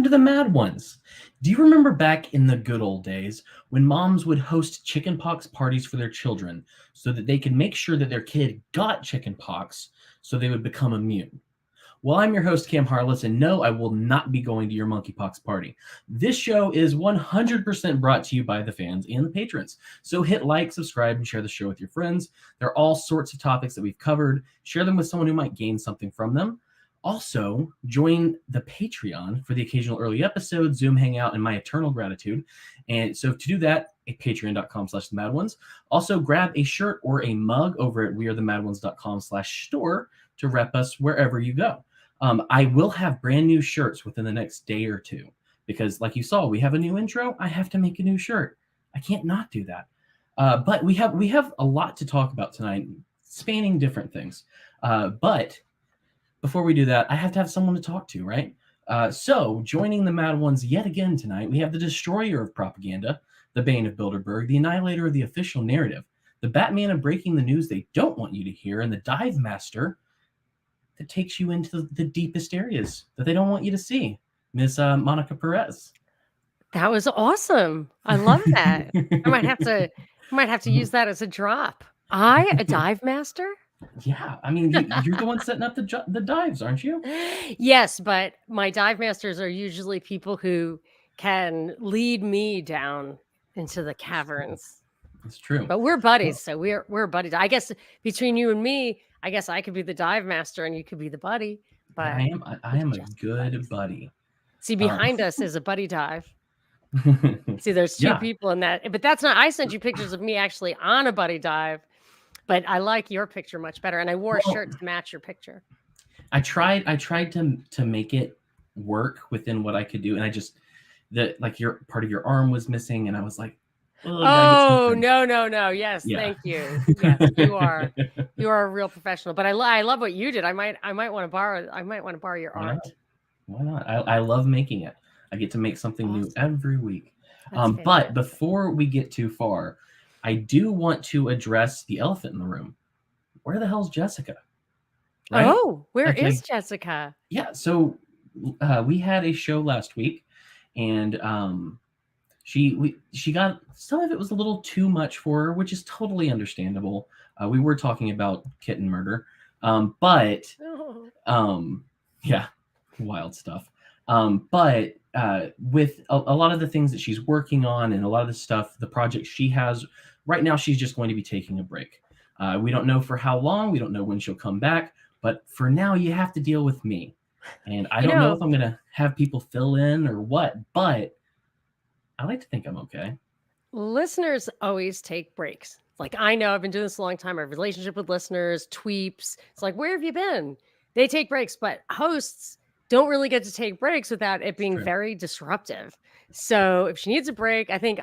to the Mad Ones. Do you remember back in the good old days when moms would host chickenpox parties for their children so that they could make sure that their kid got chickenpox so they would become immune? Well, I'm your host, Cam Harless, and no, I will not be going to your monkeypox party. This show is 100% brought to you by the fans and the patrons. So hit like, subscribe, and share the show with your friends. There are all sorts of topics that we've covered. Share them with someone who might gain something from them. Also, join the Patreon for the occasional early episode, Zoom hangout, and my eternal gratitude. And so to do that, patreon.com/themadOnes. Also, grab a shirt or a mug over at wearethemadones.com/store to rep us wherever you go. I will have brand new shirts within the next day or two because, like you saw, we have a new intro. I have to make a new shirt. I can't not do that. But we have a lot to talk about tonight, spanning different things. But before we do that, I have to have someone to talk to, right? So joining the Mad Ones yet again tonight, we have the destroyer of propaganda, the Bane of Bilderberg, the annihilator of the official narrative, the Batman of breaking the news they don't want you to hear, and the dive master that takes you into the deepest areas that they don't want you to see, Miss Monica Perez. That was awesome. I love that. I might have to use that as a drop. A dive master? Yeah, I mean, you're the one setting up the dives, aren't you? Yes, but my dive masters are usually people who can lead me down into the caverns. It's true. But we're buddies, so we're buddies. I guess between you and me, I guess I could be the dive master and you could be the buddy. But I am a good buddy. See, behind us is a buddy dive. See, there's two people in that, but that's not. I sent you pictures of me actually on a buddy dive, but I like your picture much better, and I wore a shirt to match your picture. I tried to make it work within what I could do, and I just your part of your arm was missing, and I was like, oh no, yes, thank you. Yes, you are a real professional. But I love what you did. I might want to borrow your art. Why not? I love making it. I get to make something new every week. But before we get too far, I do want to address the elephant in the room. Where the hell's Jessica? Right? Oh, where is Jessica? Yeah, so we had a show last week, and she got, some of it was a little too much for her, which is totally understandable. We were talking about kitten murder, but yeah, wild stuff. But with a lot of the things that she's working on and a lot of the stuff, the projects she has right now, she's just going to be taking a break. We don't know for how long. We don't know when she'll come back. But for now, you have to deal with me. And I don't know if I'm going to have people fill in or what, but I like to think I'm okay. Listeners always take breaks. Like, I know I've been doing this a long time. I have a relationship with listeners, tweeps. It's like, where have you been? They take breaks, but hosts don't really get to take breaks without it being very disruptive. So if she needs a break, I think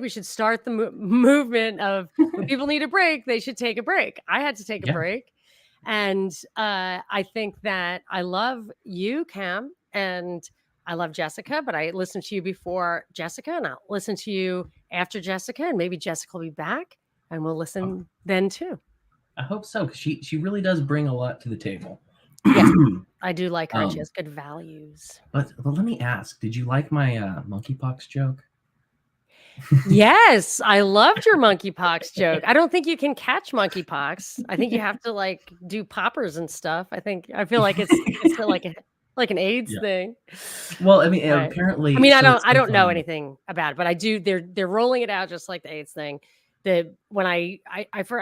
we should start the movement of when people need a break, they should take a break. I had to take a break. And I think that I love you, Cam, and I love Jessica, but I listened to you before Jessica, and I'll listen to you after Jessica, and maybe Jessica will be back, and we'll listen then too. I hope so, because she really does bring a lot to the table. Yes, I do like her. She has good values. But let me ask, did you like my monkeypox joke? Yes, I loved your monkeypox joke. I don't think you can catch monkeypox. I think you have to do poppers and stuff. I feel like it's like an AIDS thing. Well, I mean, apparently. I mean, I don't know anything about it, but I do. They're rolling it out just like the AIDS thing. When I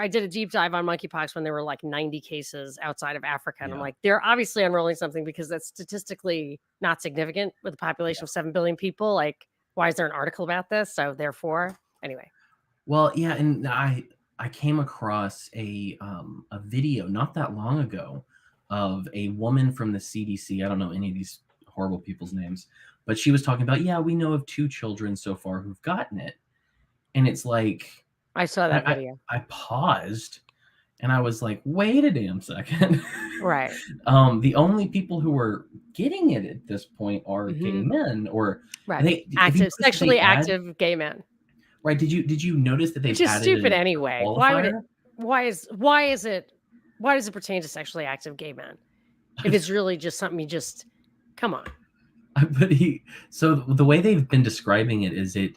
did a deep dive on monkeypox when there were like 90 cases outside of Africa, and I'm like, they're obviously unrolling something because that's statistically not significant with a population of 7 billion people. Like, why is there an article about this? So therefore, anyway. Well, yeah, and I came across a video not that long ago of a woman from the CDC. I don't know any of these horrible people's names, but she was talking about, we know of 2 children so far who've gotten it. And it's like, I saw that video. I paused and I was like, wait a damn second. Right. The only people who are getting it at this point are gay men, or sexually active gay men. Right. Did you notice that they've Which is stupid anyway. Why does it pertain to sexually active gay men? If it's really just something come on. But so the way they've been describing it is it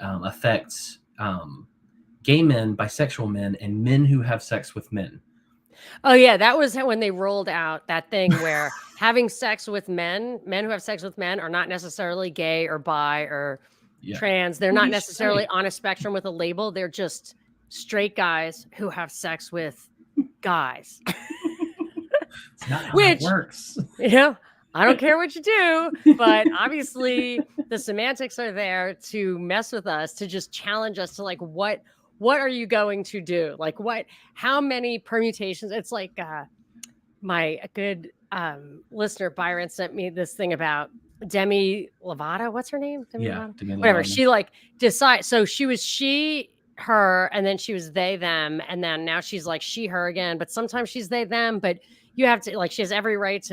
affects gay men, bisexual men, and men who have sex with men. Oh yeah, that was when they rolled out that thing where having sex with men who have sex with men are not necessarily gay or bi or Yeah. trans. They're What do not you necessarily say? on a spectrum with a label. They're just straight guys who have sex with guys. It's not how that Which, works. you know, I don't care what you do, but obviously the semantics are there to mess with us, to just challenge us to like what are you going to do? Like how many permutations? It's like my good listener Byron sent me this thing about Demi Lovato. What's her name? Demi Yeah, Lovato? Demi Whatever. Lovato. She like decide. So she was she, her, and then she was they, them, and then now she's like she, her again. But sometimes she's they, them. But you have to like she has every right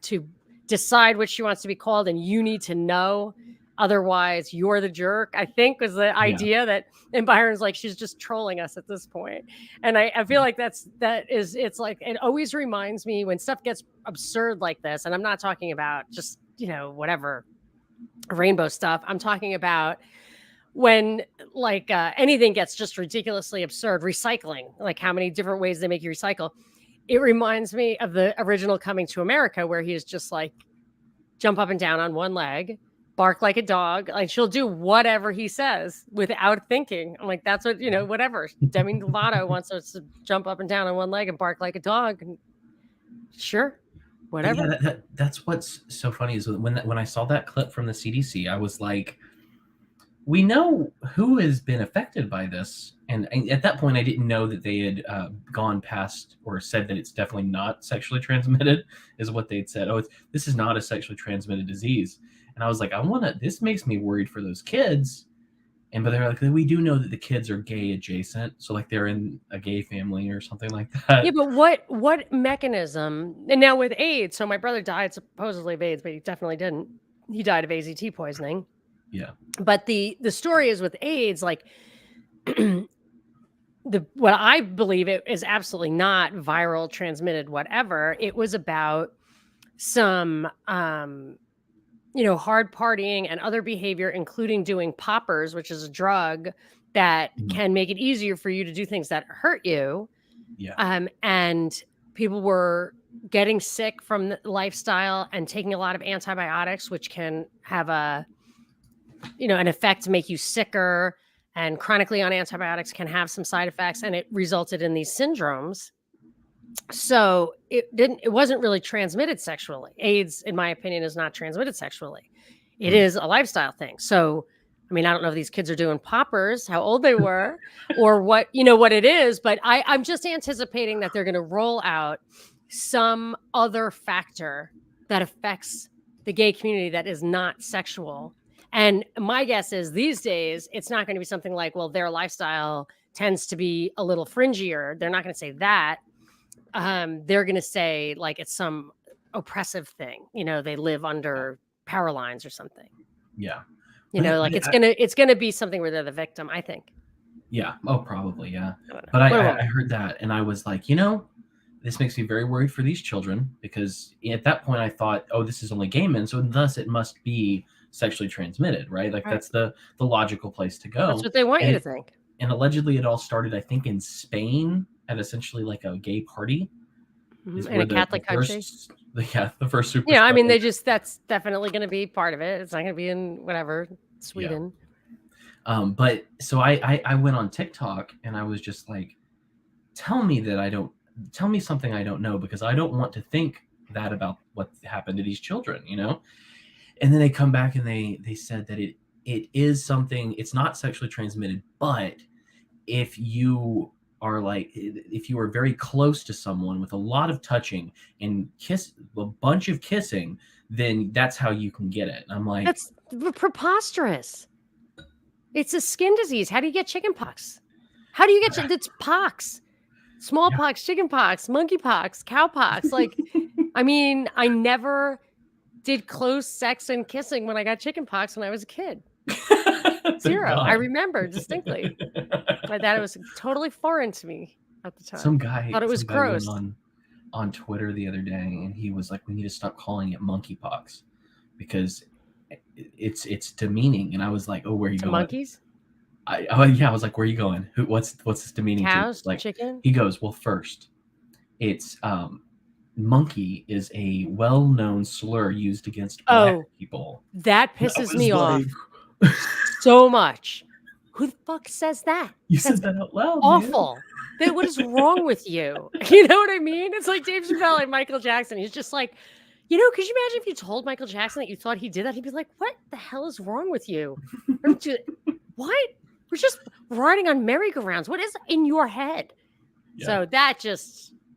to decide what she wants to be called, and you need to know. Otherwise, you're the jerk. I think was the Yeah. idea that, and Byron's like she's just trolling us at this point. And I feel like it's like it always reminds me when stuff gets absurd like this, and I'm not talking about just whatever rainbow stuff. I'm talking about when like anything gets just ridiculously absurd. Recycling, like how many different ways they make you recycle. It reminds me of the original Coming to America, where he is just like jump up and down on one leg, bark like a dog. Like she'll do whatever he says without thinking. I'm like, that's what, whatever. Demi Lovato wants us to jump up and down on one leg and bark like a dog. And sure, whatever. But yeah, that's what's so funny is when I saw that clip from the CDC, I was like, we know who has been affected by this. And at that point, I didn't know that they had gone past or said that it's definitely not sexually transmitted, is what they'd said. Oh, this is not a sexually transmitted disease. And I was like, this makes me worried for those kids. But they're like, we do know that the kids are gay adjacent. So like they're in a gay family or something like that. Yeah, but what mechanism? And now with AIDS, so my brother died supposedly of AIDS, but he definitely didn't. He died of AZT poisoning. Yeah. But the story is with AIDS, like what I believe it is absolutely not viral, transmitted, whatever. It was about some hard partying and other behavior, including doing poppers, which is a drug that can make it easier for you to do things that hurt you. Yeah. And people were getting sick from the lifestyle and taking a lot of antibiotics, which can have an effect to make you sicker, and chronically on antibiotics can have some side effects, and it resulted in these syndromes. So it wasn't really transmitted sexually. AIDS, in my opinion, is not transmitted sexually. It is a lifestyle thing. So, I mean, I don't know if these kids are doing poppers, how old they were, or what it is, but I'm just anticipating that they're going to roll out some other factor that affects the gay community that is not sexual. And my guess is these days, it's not going to be something like, well, their lifestyle tends to be a little fringier. They're not going to say that. They're going to say like it's some oppressive thing. They live under power lines or something. Yeah. It's going to be something where they're the victim, I think. Yeah. Oh, probably. Yeah. But I heard that and I was like, this makes me very worried for these children, because at that point I thought, oh, this is only gay men, so thus it must be sexually transmitted, right? Like that's the logical place to go. That's what they want you to think. And allegedly it all started, I think, in Spain at essentially like a gay party. In a Catholic country. The first super. Yeah, I mean, that's definitely going to be part of it. It's not going to be in whatever, Sweden. Yeah. But so I went on TikTok and I was just like, tell me something I don't know, because I don't want to think that about what happened to these children, And then they come back and they said that it is something, it's not sexually transmitted, but if you are very close to someone with a lot of touching and a bunch of kissing, then that's how you can get it. And I'm like, that's preposterous. It's a skin disease. How do you get chickenpox? How do you get it's pox? Smallpox, chickenpox, monkeypox, cowpox. Like, I mean, I never did close sex and kissing when I got chickenpox when I was a kid. Zero. I remember distinctly. But that was totally foreign to me at the time. Some guy thought it was gross. Went on Twitter the other day, and he was like, "We need to stop calling it monkeypox, because it's demeaning. And I was like, oh, where are you To going? monkeys, I was like, where are you going? What's this demeaning to? cows, It's like, chicken. he goes, well, first, it's monkey is a well-known slur used against black Oh, people. that And I pisses was me like, off so much. Who the fuck says that? you That's said that out loud, man. awful. What is wrong with you? You know what I mean? It's like Dave Chappelle and Michael Jackson. He's just like, could you imagine if you told Michael Jackson that you thought he did that? He'd be like, what the hell is wrong with you? What? We're just riding on merry-go-rounds. What is in your head? Yeah. So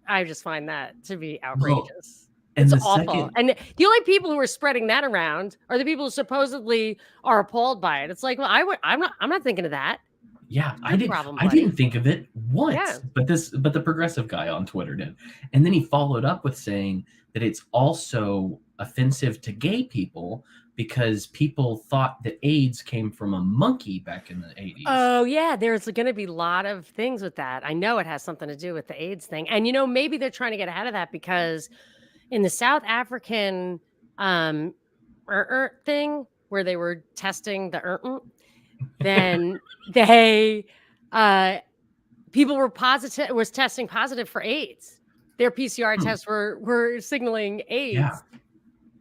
I just find that to be Well, outrageous. and It's the awful. second, And the only people who are spreading that around are the people who supposedly are appalled by it. It's like, well, I'm not thinking of that. yeah, It's your problem, I buddy. didn't think of it once, Yeah. but the progressive guy on Twitter did. And then he followed up with saying that it's also offensive to gay people because people thought that AIDS came from a monkey back in the 80s. Oh, yeah. There's going to be a lot of things with that. I know it has something to do with the AIDS thing. And, maybe they're trying to get ahead of that because in the South African thing where they were testing the then they people was testing positive for AIDS. Their PCR tests were signaling AIDS. Yeah.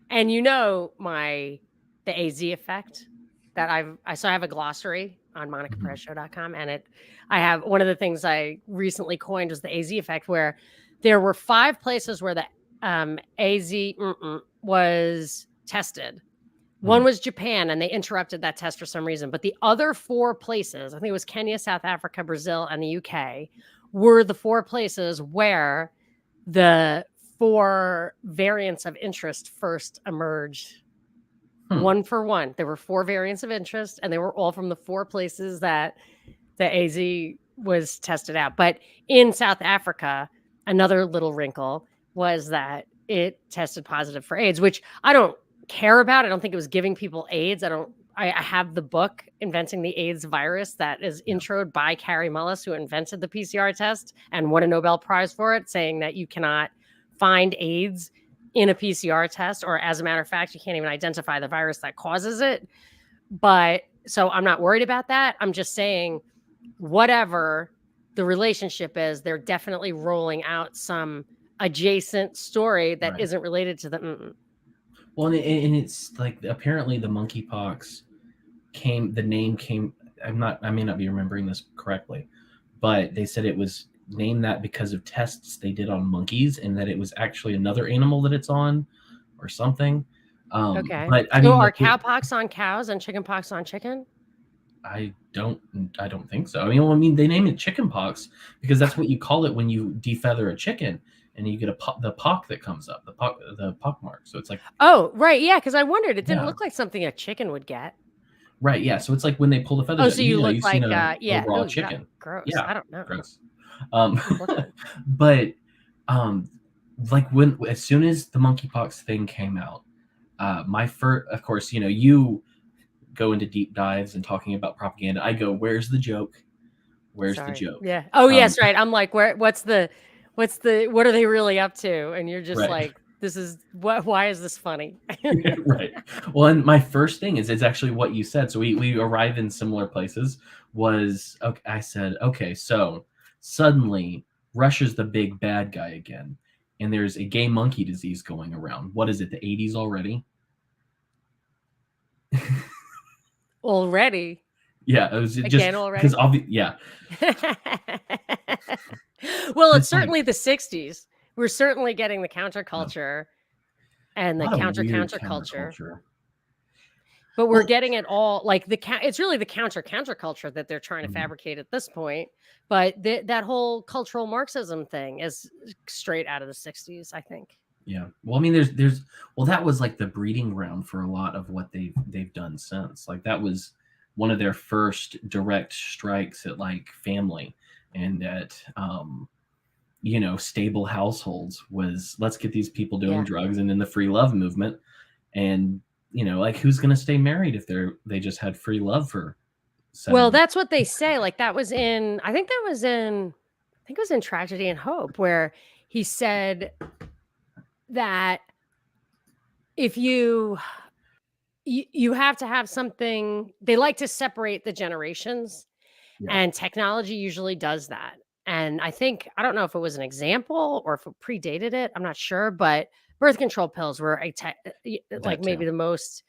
And the AZ effect that I have a glossary on MonicaPerezShow.com, and I have one of the things I recently coined was the AZ effect, where there were 5 places where the AZ was tested. One was Japan, and they interrupted that test for some reason. But the other 4 places, I think it was Kenya, South Africa, Brazil, and the UK, were the 4 places where the 4 variants of interest first emerged. One for one. There were 4 variants of interest, and they were all from the 4 places that the AZ was tested out. But in South Africa, another little wrinkle was that it tested positive for AIDS, which I don't care about. I don't think it was giving people AIDS. I have the book Inventing the AIDS Virus that is introed by Carrie Mullis, who invented the PCR test and won a Nobel Prize for it, saying that you cannot find AIDS in a PCR test, or as a matter of fact, you can't even identify the virus that causes it. But so I'm not worried about that. I'm just saying, whatever the relationship is, they're definitely rolling out some adjacent story that isn't related to the. Well, and it's like apparently the monkeypox the name came. I may not be remembering this correctly, but they said it was named that because of tests they did on monkeys, and that it was actually another animal that it's on, or something. Okay. But I So mean, are cowpox on cows and chickenpox on chicken? I don't think so. I mean, they name it chickenpox because that's what you call it when you defeather a chicken and you get the pock that comes up, the pock mark. So it's like, oh, right, yeah, because I wondered, it didn't look like something a chicken would get. Right, yeah. So it's like when they pull the feathers. Oh, so you look you've like seen a raw oh, chicken. gross. Yeah, I don't know. Gross. But like as soon as the monkeypox thing came out, my first, of course, you go into deep dives and talking about propaganda. I go, where's the joke? Where's the joke? Yeah. Oh, yes, right. I'm like, what are they really up to? And you're just like, why is this funny? Right. Well, and my first thing is, it's actually what you said. So we arrive in similar places. Okay, I said, okay, so suddenly Russia's the big bad guy again, and there's a gay monkey disease going around. What is it? The 80s already? Already? Yeah, it was Again, just already? because yeah. Well, it's certainly the 60s. We're certainly getting the counterculture and the counterculture. But we're getting it all, like it's really the counterculture that they're trying to fabricate at this point. But that whole cultural Marxism thing is straight out of the 60s, I think. Yeah. Well, I mean, that was like the breeding ground for a lot of what they've done since. Like that was one of their first direct strikes at like family and at stable households was, let's get these people doing drugs, and then the free love movement. And like, who's going to stay married if they just had free love for 7 Well, that's what they say. Like that was in, I think it was in Tragedy and Hope, where he said that if you you have to have something. They like to separate the generations, Yeah. and technology usually does that. And I don't know if it was an example or if it predated it. I'm not sure, but birth control pills were like That maybe too. the most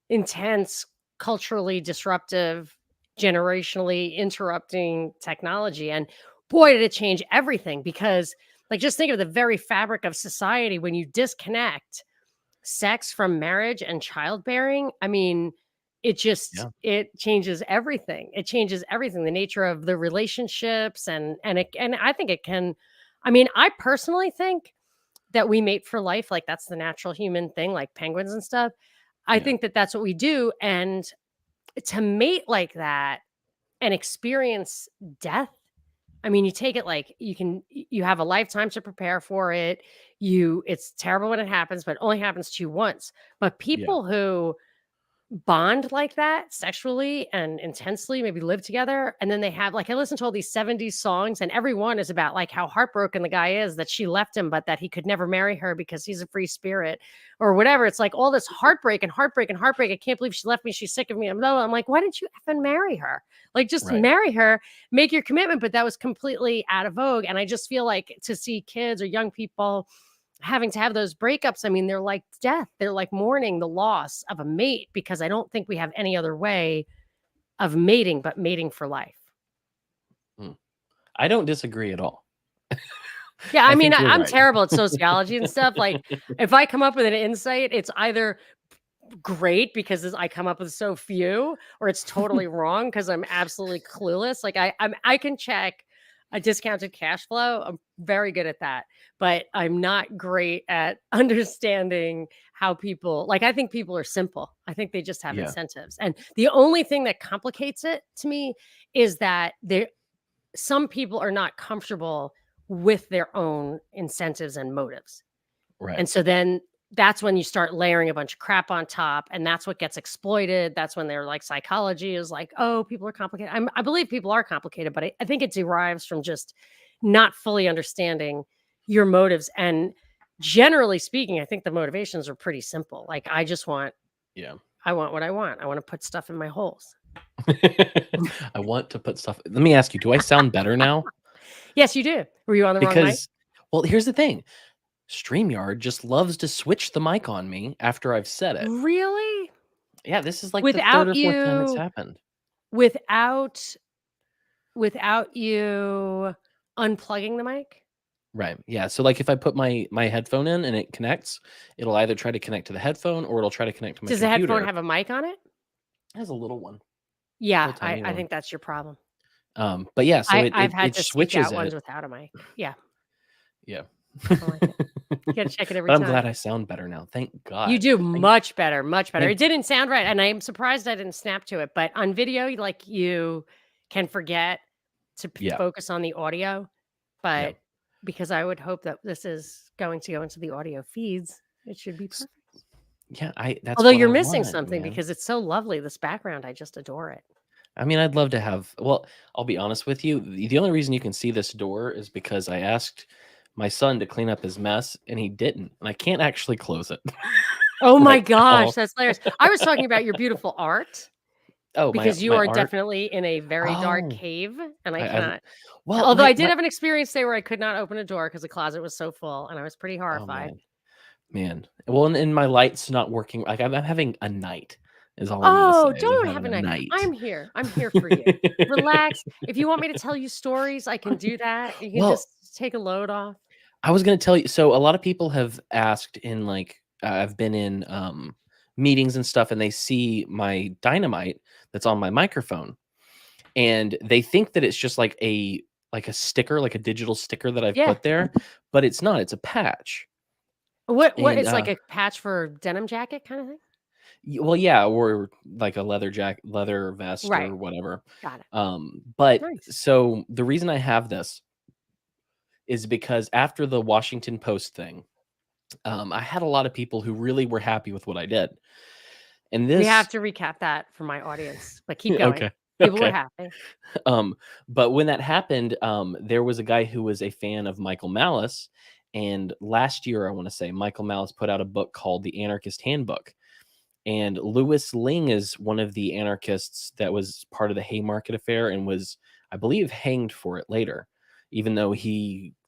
intense, culturally disruptive, generationally interrupting technology. And boy, did it change everything, because like just think of the very fabric of society when you disconnect sex from marriage and childbearing. I mean, Yeah. it changes everything. It changes everything, the nature of the relationships, and I think it can. I mean, I personally think that we mate for life, like that's the natural human thing, like penguins and stuff. I Yeah. think that that's what we do, and to mate like that and experience death, I mean, you take it like you have a lifetime to prepare for it. It's terrible when it happens, but it only happens to you once. But Yeah. people who bond like that sexually and intensely, maybe live together, and then they have like I listen to all these 70s songs, and every one is about like how heartbroken the guy is that she left him, but that he could never marry her because he's a free spirit or whatever. It's like all this heartbreak and heartbreak and heartbreak. I can't believe she left me. She's sick of me. I'm like, why didn't you effing marry her? Like, just Right. marry her, make your commitment. But that was completely out of vogue. And I just feel like to see kids or young people having to have those breakups, I mean, they're like death. They're like mourning the loss of a mate, because I don't think we have any other way of mating but mating for life. Mm. I don't disagree at all. Yeah, I I mean, think you're I'm right. terrible at sociology and stuff. Like, if I come up with an insight, it's either great because I come up with so few, or it's totally wrong because I'm absolutely clueless. Like I can check a discounted cash flow. I'm very good at that, but I'm not great at understanding how people like. I think people are simple. I think they just have Yeah. incentives, and the only thing that complicates it to me is that some people are not comfortable with their own incentives and motives. Right. And so then that's when you start layering a bunch of crap on top, and that's what gets exploited. That's when they're like, psychology is like, oh, people are complicated. I believe people are complicated, but I think it derives from just not fully understanding your motives. And generally speaking, I think the motivations are pretty simple. Like, Yeah. I want what I want. I want to put stuff in my holes. I want to put stuff. Let me ask you, do I sound better now? Yes, you do. Were you on the wrong mic? Because, well, here's the thing. StreamYard just loves to switch the mic on me after I've said it. Really? Yeah, this is like the third Without or fourth time it's you, happened. without without you unplugging the mic? Right. Yeah. So like if I put my headphone in and it connects, it'll either try to connect to the headphone or it'll try to connect to my Does the headphone computer. have a mic on it? It has a little one, Yeah, little tiny I one. think that's your problem. But yeah, so I've had it to seek switches out it. ones without a mic. Yeah, Yeah. I like it. You gotta check it every But I'm time. glad I sound better now. Thank You God. do Thank, much better, much better. thank It didn't sound right, and I am surprised I didn't snap to it, but on video, like, you can forget to yeah. focus on the audio, Yeah. but because I would hope that this is going to go into the audio feeds, it should be S- perfect. Yeah, that's Although what you're I missing want, something man. because it's so lovely, this background, I just adore it. I mean, I'd love to have, well, I'll be honest with you. The only reason you can see this door is because I asked my son to clean up his mess and he didn't. And I can't actually close it Oh my right gosh, now. that's hilarious. I was talking about your beautiful art, Oh, because you my are art. definitely in a very dark Oh, cave, and I I cannot. well, Although I did my have an experience there where I could not open a door because the closet was so full, and I was pretty oh horrified. man. Well, and my light's not working. Like I'm having a night is all I'm gonna say. Oh, I'm don't have having a a night. night. I'm here. I'm here for you. Relax. If you want me to tell you stories, I can do that. You can Well, just take a load off. I was gonna tell you. So a lot of people have asked in like I've been in meetings and stuff, and they see my dynamite that's on my microphone, and they think that it's just like a sticker, like a digital sticker that I've Yeah. put there, but it's not. It's a patch. What And it's like a patch for denim jacket kind of thing? well, yeah, or like a leather vest Right. or whatever. Got it. But Nice. so the reason I have this is because after the Washington Post thing, I had a lot of people who really were happy with what I did. And We have this, to recap that for my audience, but keep going. okay, People were okay. happy. But when that happened, there was a guy who was a fan of Michael Malice. And last year, I want to say, Michael Malice put out a book called The Anarchist Handbook. And Louis Ling is one of the anarchists that was part of the Haymarket affair and was, I believe, hanged for it later, even though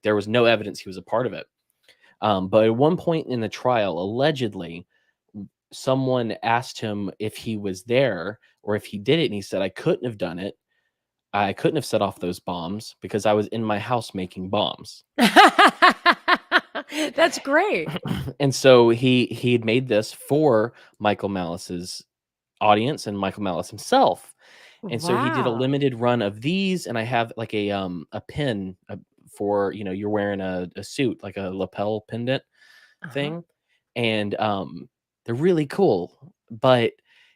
there was no evidence he was a part of it. But at one point in the trial, allegedly, someone asked him if he was there or if he did it, and he said, I couldn't have done it. I couldn't have set off those bombs because I was in my house making bombs. That's great. And so he had made this for Michael Malice's audience and Michael Malice himself. And so he did a Wow. limited run of these, and I have like a pin for, you're wearing a suit, like a lapel pendant thing, and they're really cool. But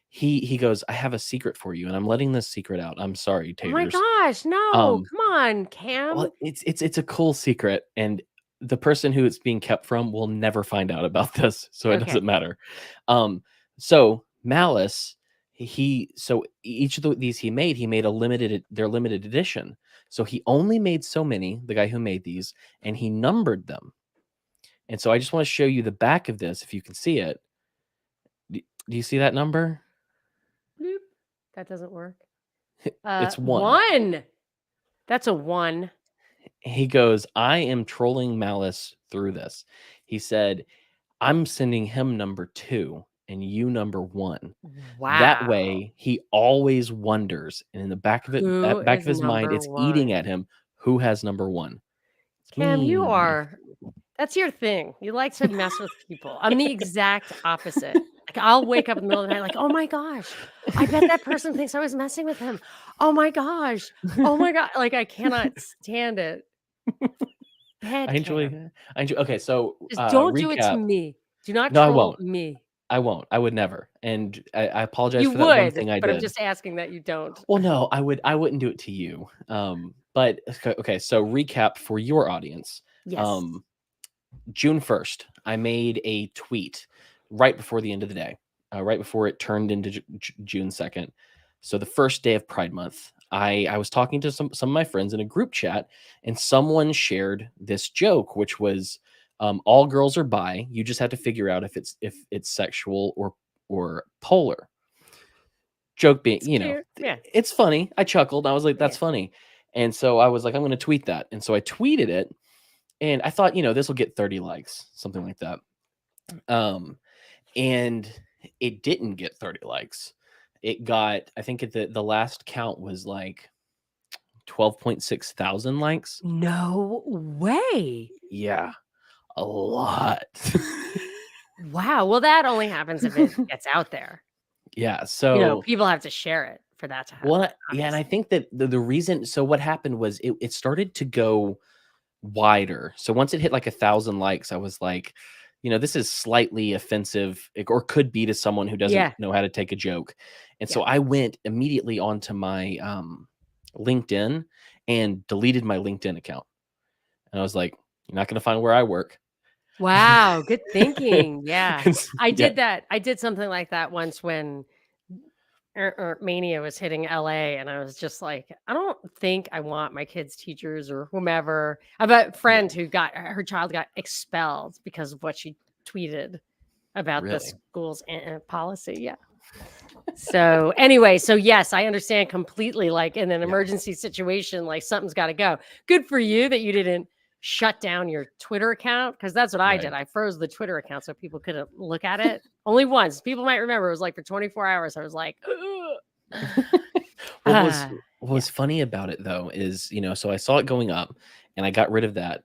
he goes, I have a secret for you, and I'm letting this secret out. I'm sorry, Oh my taters. gosh, no. Come on, Cam. Well, it's a cool secret, and the person who it's being kept from will never find out about this, so it doesn't matter. So Malice, so each of these he made they're limited edition. So he only made so many, the guy who made these, and he numbered them. And so I just want to show you the back of this, if you can see it. Do you see that number? Bloop. That doesn't work. It's 1. 1. That's a 1. He goes, I am trolling Malice through this. He said, I'm sending him number 2 and you number 1. Wow. That way he always wonders, and in the back of his mind, it's eating at him, who has number 1. It's Cam, me. that's your thing. You like to mess with people. I'm the exact opposite. Like, I'll wake up in the middle of the night like, oh my gosh, I bet that person thinks I was messing with him. Oh my gosh. Oh my God. Like, I cannot stand it. I enjoy. Okay, so just don't do it to recap. me. Do not No, I troll won't. me. I won't. I would never. And I apologize You for that one would, thing I but did. I'm just asking that you don't. Well, no, I wouldn't do it to you. But okay, so recap for your audience. Yes. June 1st, I made a tweet right before the end of the day, right before it turned into June 2nd. So the first day of Pride Month, I was talking to some of my friends in a group chat, and someone shared this joke, which was, all girls are bi. You just have to figure out if it's sexual or polar. Joke being, yeah, it's funny. I chuckled. I was like, that's funny. And so I was like, I'm going to tweet that. And so I tweeted it, and I thought, this will get 30 likes, something like that. And it didn't get 30 likes. It got, I think the last count was like 12.6 thousand likes. No way. Yeah, a lot. Wow. Well, that only happens if it gets out there. Yeah. So, people have to share it for that to happen. Well, yeah. And I think that the reason, so what happened was it started to go wider. So once it hit like 1,000 likes, I was like, this is slightly offensive, or could be to someone who doesn't know how to take a joke. And so I went immediately onto my LinkedIn and deleted my LinkedIn account. And I was like, you're not going to find where I work. Wow. Good thinking. Yeah. I did that. I did something like that once when Mania was hitting LA, and I was just like, I don't think I want my kids' teachers or whomever. I have a friend who her child got expelled because of what she tweeted about the school's policy. Yeah. So anyway, yes, I understand completely. Like, in an emergency situation, like, something's got to go. Good for you that you didn't shut down your Twitter account, because that's what I did. I froze the Twitter account so people couldn't look at it. Only once. People might remember, it was like for 24 hours. I was like, what was funny about it though is, so I saw it going up and I got rid of that.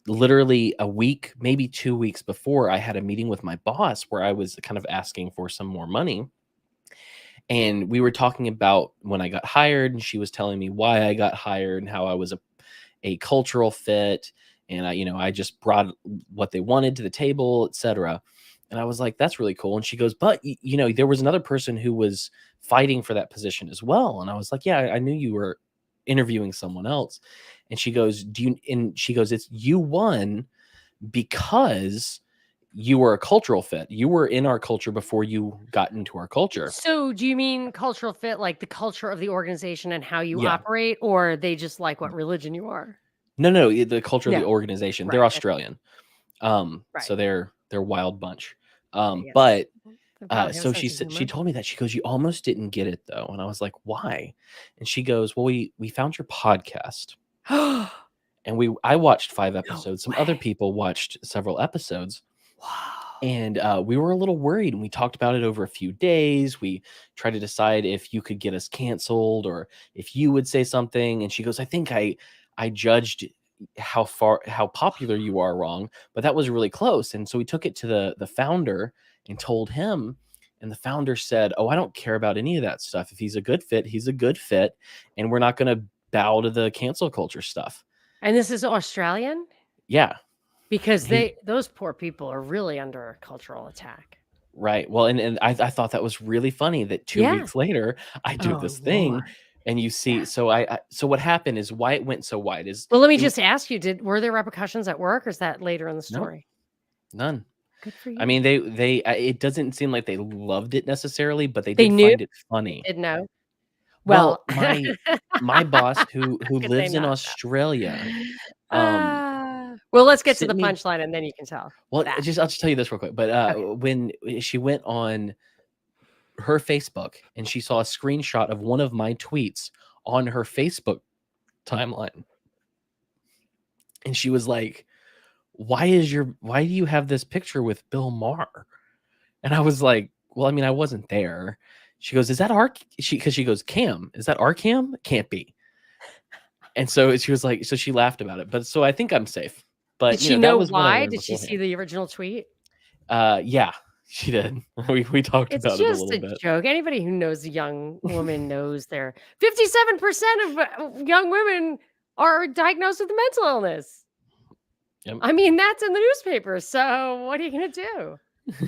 Literally a week, maybe 2 weeks before, I had a meeting with my boss where I was kind of asking for some more money. And we were talking about when I got hired, and she was telling me why I got hired and how I was a cultural fit, and I just brought what they wanted to the table, etc. And I was like, that's really cool. And she goes, but there was another person who was fighting for that position as well. And I was like, yeah, I knew you were interviewing someone else. And she goes, it's you won because you were a cultural fit. You were in our culture before you got into our culture. So do you mean cultural fit, like the culture of the organization and how you operate, or they just like what religion you are? No, the culture of the organization. They're Australian. So they're a wild bunch. But Probably have a So sense of she humor. told me that she goes, "You almost didn't get it though," and I was like, "Why?" And she goes, "Well, we found your podcast, No and I watched 5 episodes. Some other way. people watched several episodes, Wow. and we were a little worried. And we talked about it over a few days. We tried to decide if you could get us canceled or if you would say something." And she goes, "I think I judged how popular you are wrong, but that was really close." And so we took it to the founder and told him, and the founder said, "Oh, I don't care about any of that stuff. If he's a good fit, he's a good fit, and we're not going to bow to the cancel culture stuff." And this is Australian? Yeah. Because He those poor people are really under a cultural attack. Right. Well, and I thought that was really funny that 2 Yeah. weeks later I do Oh, this thing, Lord. and you see, Yeah. so so what happened is why it went so wide is Well, let me it just ask you, were there repercussions at work, or is that later in the no, story? none. Good for I you. mean, it doesn't seem like they loved it necessarily, but they They did knew? find it They funny. did know? Well, Well, my boss who how could they lives in not Australia, know? um, Well, let's get to sent the me punchline, and then you can tell well, that. I'll just tell you this real quick, but, Okay. when she went on her Facebook and she saw a screenshot of one of my tweets on her Facebook timeline, and she was like, why do you have this picture with Bill Maher?" And I was like, "Well, I mean, I wasn't there." She goes, "Is that our," because she goes, "Cam, is that our Cam? Can't be." And so she was like, so she laughed about it. But so I think I'm safe. Did But she that know was what I why? learned Did she see beforehand. the original tweet? Yeah, she did. We talked It's about it a just little a bit. joke. Anybody who knows a young woman knows 57% of young women are diagnosed with a mental illness. Yep. I mean, that's in the newspaper. So what are you going to do?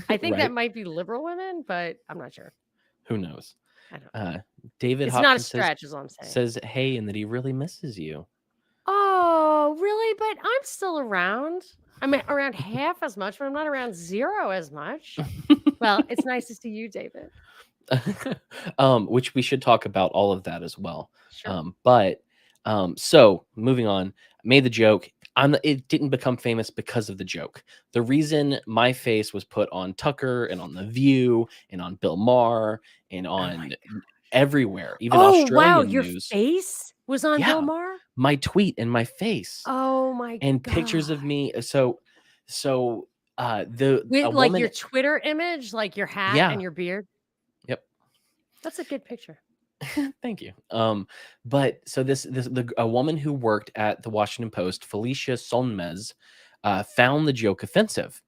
I think that Right. might be liberal women, but I'm not sure. Who knows? I don't know. David It's not a Hopkins stretch, is all I'm saying. says hey, and that he really misses you. Oh, really? But I'm still around. I'm around half as much, but I'm not around zero as much. Well, it's nice to see you, David. Which we should talk about all of that as well. Sure. So moving on, made the joke. It didn't become famous because of the joke. The reason my face was put on Tucker and on The View and on Bill Maher and Oh my on God. everywhere, even Oh, wow. Australian Your news. face was on Bill Yeah, Maher? my tweet and my face Oh my and pictures God. of me. So the a With like your woman. Twitter image, like your hat Yeah. and your beard. Yep. That's a good picture. Thank you. But so a woman who worked at the Washington Post, Felicia Sonmez, found the joke offensive,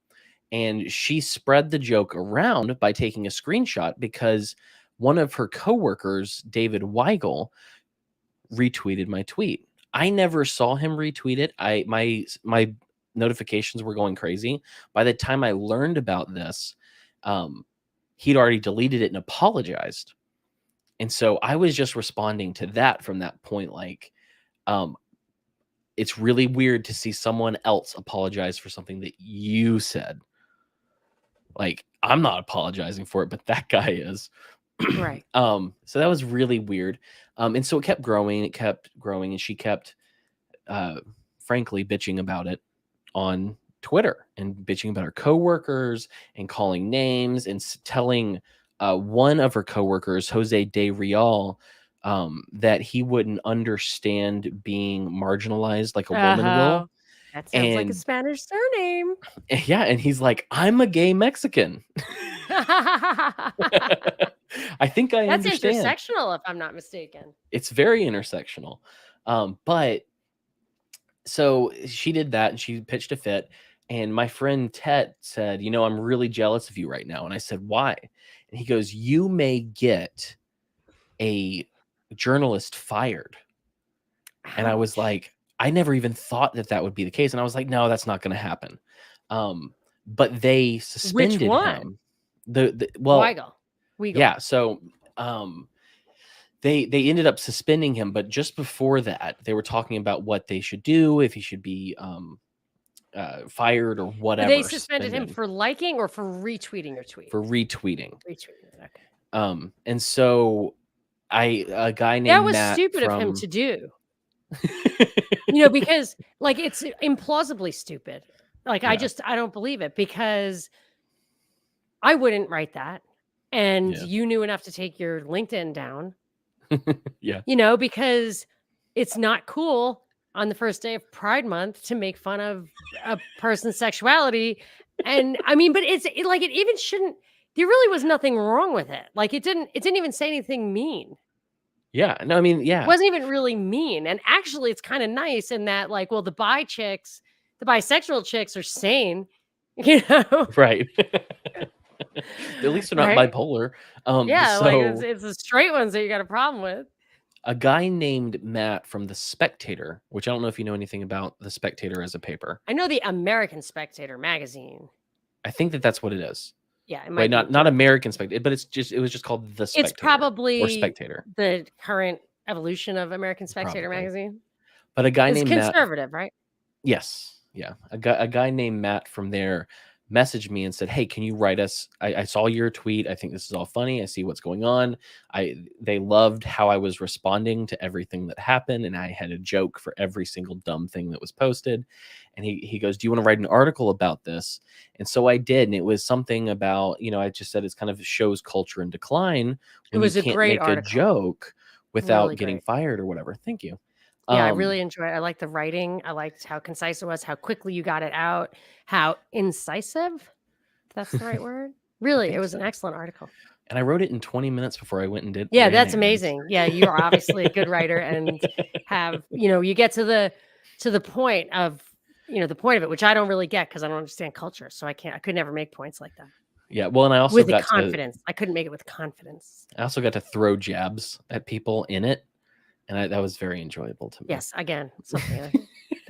and she spread the joke around by taking a screenshot because one of her coworkers, David Weigel, retweeted my tweet. I never saw him retweet it. My notifications were going crazy. By the time I learned about this, he'd already deleted it and apologized. And so I was just responding to that from that point. Like, it's really weird to see someone else apologize for something that you said. Like, I'm not apologizing for it, but that guy is. Right. So that was really weird. And so it kept growing, and she kept, frankly, bitching about it on Twitter and bitching about her coworkers and calling names and telling one of her coworkers, Jose De Real, that he wouldn't understand being marginalized like a woman will. Oh, that sounds like a And Spanish surname. yeah, and he's like, "I'm a gay Mexican." I think I That's understand. intersectional, if I'm not mistaken. It's very intersectional. But so she did that and she pitched a fit. And my friend Ted said, "I'm really jealous of you right now." And I said, "Why?" And he goes, "You may get a journalist fired." And I was Ouch. like, I never even thought that would be the case. And I was like, no, that's not going to happen. But they Which suspended one? him. Well, Weigel. yeah. So they ended up suspending him, but just before that, they were talking about what they should do, if he should be fired or whatever. They suspended him for liking or for retweeting your tweet? For retweeting. Retweeting it, okay. And so a guy named That was Matt stupid of him to do. Because like it's implausibly stupid. Like Yeah. I don't believe it, because I wouldn't write that. and Yeah. you knew enough to take your LinkedIn down, Yeah. because it's not cool on the first day of Pride Month to make fun of a person's sexuality. And I mean, but it even shouldn't, there really was nothing wrong with it. Like it didn't even say anything mean. Yeah. No, I mean, It yeah. wasn't even really mean. And actually it's kind of nice in that, like, well, the bisexual chicks are sane, you know, Right. At least they're not right? bipolar. Yeah, like So it's the straight ones that you got a problem with. a guy named Matt from The Spectator, which I don't know if you know anything about The Spectator as a paper. I know the American Spectator magazine. I think that's what it is. Yeah, it Wait, might be not American Spectator, but it was just called The It's Spectator or probably Spectator, the current evolution of American Spectator probably. magazine. But a guy It's named Matt, conservative, right? yes, yeah, a guy named Matt from there messaged me and said, "Hey, can you write us? I saw your tweet. I think this is all funny. I see what's going on. They loved how I was responding to everything that happened, and I had a joke for every single dumb thing that was posted." And he goes, "Do you want to write an article about this?" And so I did, and it was something about, I just said it's kind of shows culture in decline It when you was a can't great make a article. joke without Really getting great. fired or whatever. Thank you. Yeah, I Um, really enjoyed it. I liked the writing. I liked how concise it was, how quickly you got it out, how incisive, if that's the right word. I Really, it think was an so. excellent article. And I wrote it in 20 minutes before I went and Yeah, ran that's errands. amazing. Yeah, you're obviously a good writer and have, you get to the point of, the point of it, which I don't really get because I don't understand culture. So I could never make points like that. Yeah, well, and I also With got confidence. I couldn't make it with confidence. to throw jabs at people in it, and that was very enjoyable to me. Yes, again, something I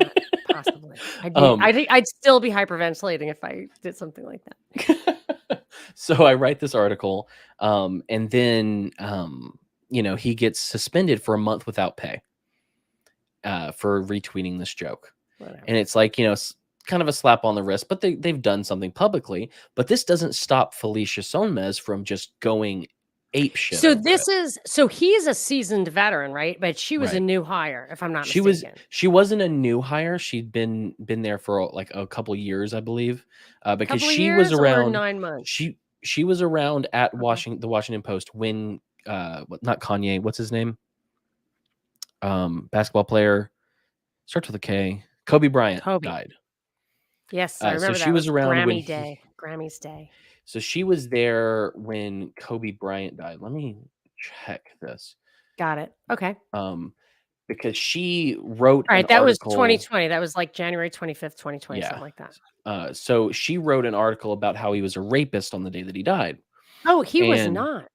not possibly. Um, I think I'd still be hyperventilating if I did something like that. So I write this article, and then he gets suspended for a month without pay for retweeting this joke. Whatever. And it's like, kind of a slap on the wrist, but they've done something publicly. But this doesn't stop Felicia Sonmez from just going ape shit. So he's a seasoned veteran, right? But she was a Right. new hire, if I'm not She mistaken. she wasn't a new hire. She'd been there for like a couple years, I believe, because Couple of she was years or around 9 months? she was around at Okay. the Washington Post when not Kanye, what's his name? Basketball player, starts with a K. Kobe Bryant died. Yes, I So remember she that was was around when Grammy's day. So she was there when Kobe Bryant died. Let me check this. Got it. Okay. Because she wrote All right, an that was article. 2020. That was like January 25th, 2020, Yeah. something like that. So she wrote an article about how he was a rapist on the day that he died. Oh, he was And not.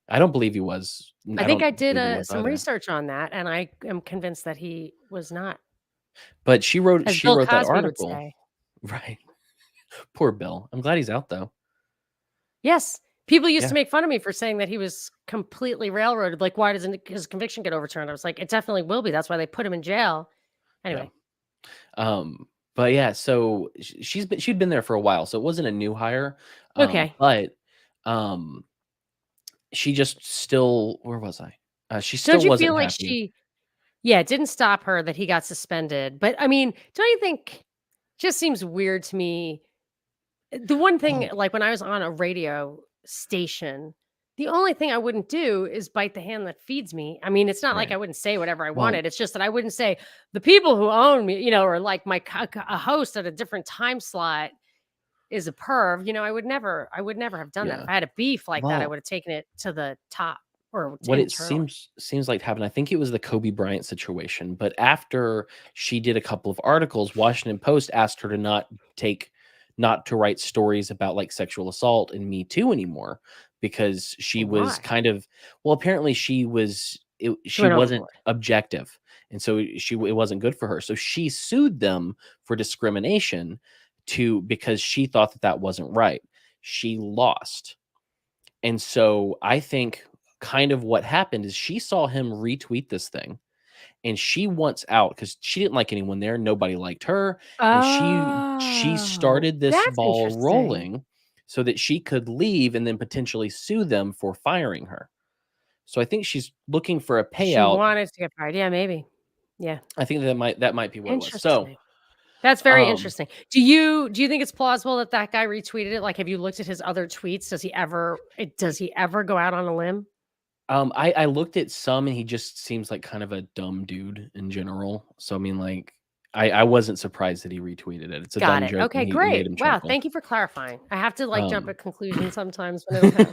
I don't believe he was. I think I don't believe he did was some either. research on that, and I am convinced that he was not. But she wrote As Bill that Cosby would article. say. Right. Poor Bill. I'm glad he's out though. Yes. People used to make fun of me for saying that he was completely railroaded. Like, why doesn't his conviction get overturned? I was like, it definitely will be. That's why they put him in jail. Anyway. Yeah. But yeah, so she'd been there for a while, so it wasn't a new hire. Okay. But she just still, where was I? She still Don't you wasn't feel like happy. it didn't stop her that he got suspended. But I mean, don't you think just seems weird to me? The one thing, like when I was on a radio station, the only thing I wouldn't do is bite the hand that feeds me. I mean, it's not like Right. I wouldn't say whatever I Well- wanted. It's just that I wouldn't say the people who own me, or like a host at a different time slot is a perv. I would never have done that. Yeah. If I had a beef like that, I Well- would have taken it to the top or What it internally. seems like happened, I think it was the Kobe Bryant situation, but after she did a couple of articles, Washington Post asked her to not to write stories about like sexual assault and Me Too anymore, because she was Why? kind of, well, apparently she wasn't overboard. objective, and so it wasn't good for her. So she sued them for discrimination because she thought that wasn't right. She lost. And so I think kind of what happened is she saw him retweet this thing, and she wants out because she didn't like anyone there. Nobody liked her. And she started this that's ball interesting. rolling so that she could leave and then potentially sue them for firing her. So I think she's looking for a She payout. wanted to get fired. Yeah, maybe. Yeah. I think that might be what it was. So Interesting. That's very Um, interesting. Do you think it's plausible that that guy retweeted it? Like, have you looked at his other tweets? Does he ever go out on a limb? I looked at some, and he just seems like kind of a dumb dude in general. So I mean, like, I wasn't surprised that he retweeted it. It's a Got dumb it. joke, and Okay, he made great. him Wow, chuckle. thank you for clarifying. I have to like jump Um, at conclusions sometimes when I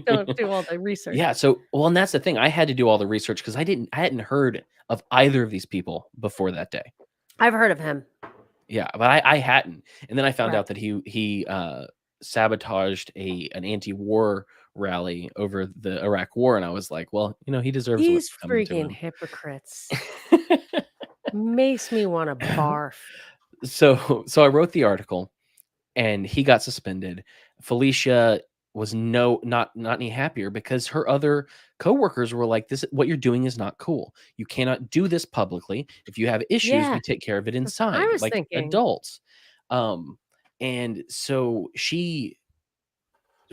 don't do all the research. yeah. So, well, and that's the thing. I had to do all the research because I hadn't heard of either of these people before that day. I've heard of him. Yeah, but I hadn't. And then I found Right. out that he sabotaged an anti-war rally over the Iraq war, and I was like, well, he deserves what's These coming to freaking him. hypocrites makes me want to barf. So I wrote the article, and he got suspended. Felicia was not any happier because her other coworkers were like, this, what you're doing is not cool. You cannot do this publicly. If you have issues, Yeah, we take care of it that's what I inside was like thinking. adults. And so she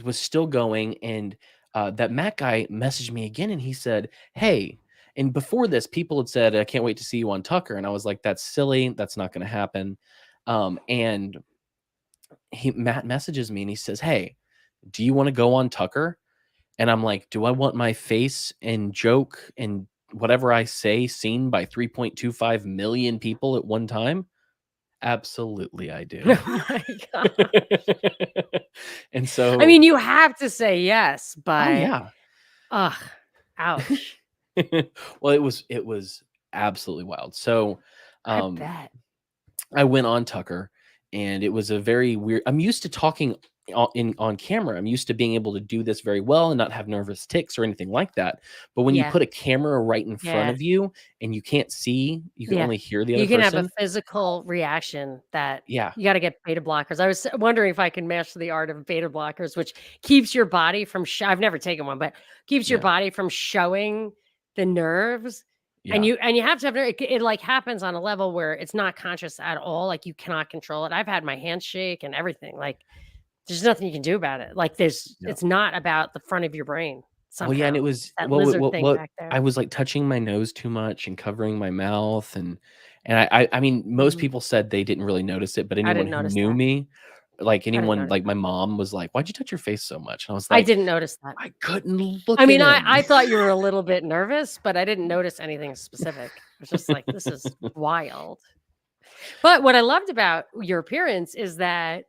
was still going, and that Matt guy messaged me again, and he said, hey, and before this, people had said, I can't wait to see you on Tucker. And I was like, that's silly, that's not going to happen. And Matt messages me, and he says, hey, do you want to go on Tucker? And I'm like, do I want my face and joke and whatever I say seen by 3.25 million people at one time? Absolutely, I do. Oh my god. And I so, mean, you have to say yes, oh but yeah. ugh, ouch. Well, it was absolutely wild. So, I um, bet. I went on Tucker, and it was a very weird. I'm used to talking on camera. I'm used to being able to do this very well and not have nervous tics or anything like that. But when you Yeah, put a camera right in front yeah, of you and you can't see, you can yeah. only hear the other You can have a person. physical reaction that Yeah, you gotta get beta blockers. I was wondering if I can master the art of beta blockers, which keeps your body from I've never taken one, but keeps your yeah, body from showing the nerves. And yeah, you have to have it like happens on a level where it's not conscious at all. Like you cannot control it. I've had my hands shake and everything. Like there's nothing you can do about it. Like yeah. it's not about the front of your brain Well, yeah, and it somehow. was That well, lizard thing back I there. was like touching my nose too much and covering my mouth, and I mean, most Mhm. people said they didn't really notice it, but I anyone didn't who notice knew that. me, like I didn't anyone, notice like that. my mom was like, "Why'd you touch your face so much?" And I was I like, didn't notice that. I couldn't I look at mean, him. I thought you were a little bit nervous, but I didn't notice anything specific. I was just like, this is wild. But what I loved about your appearance is that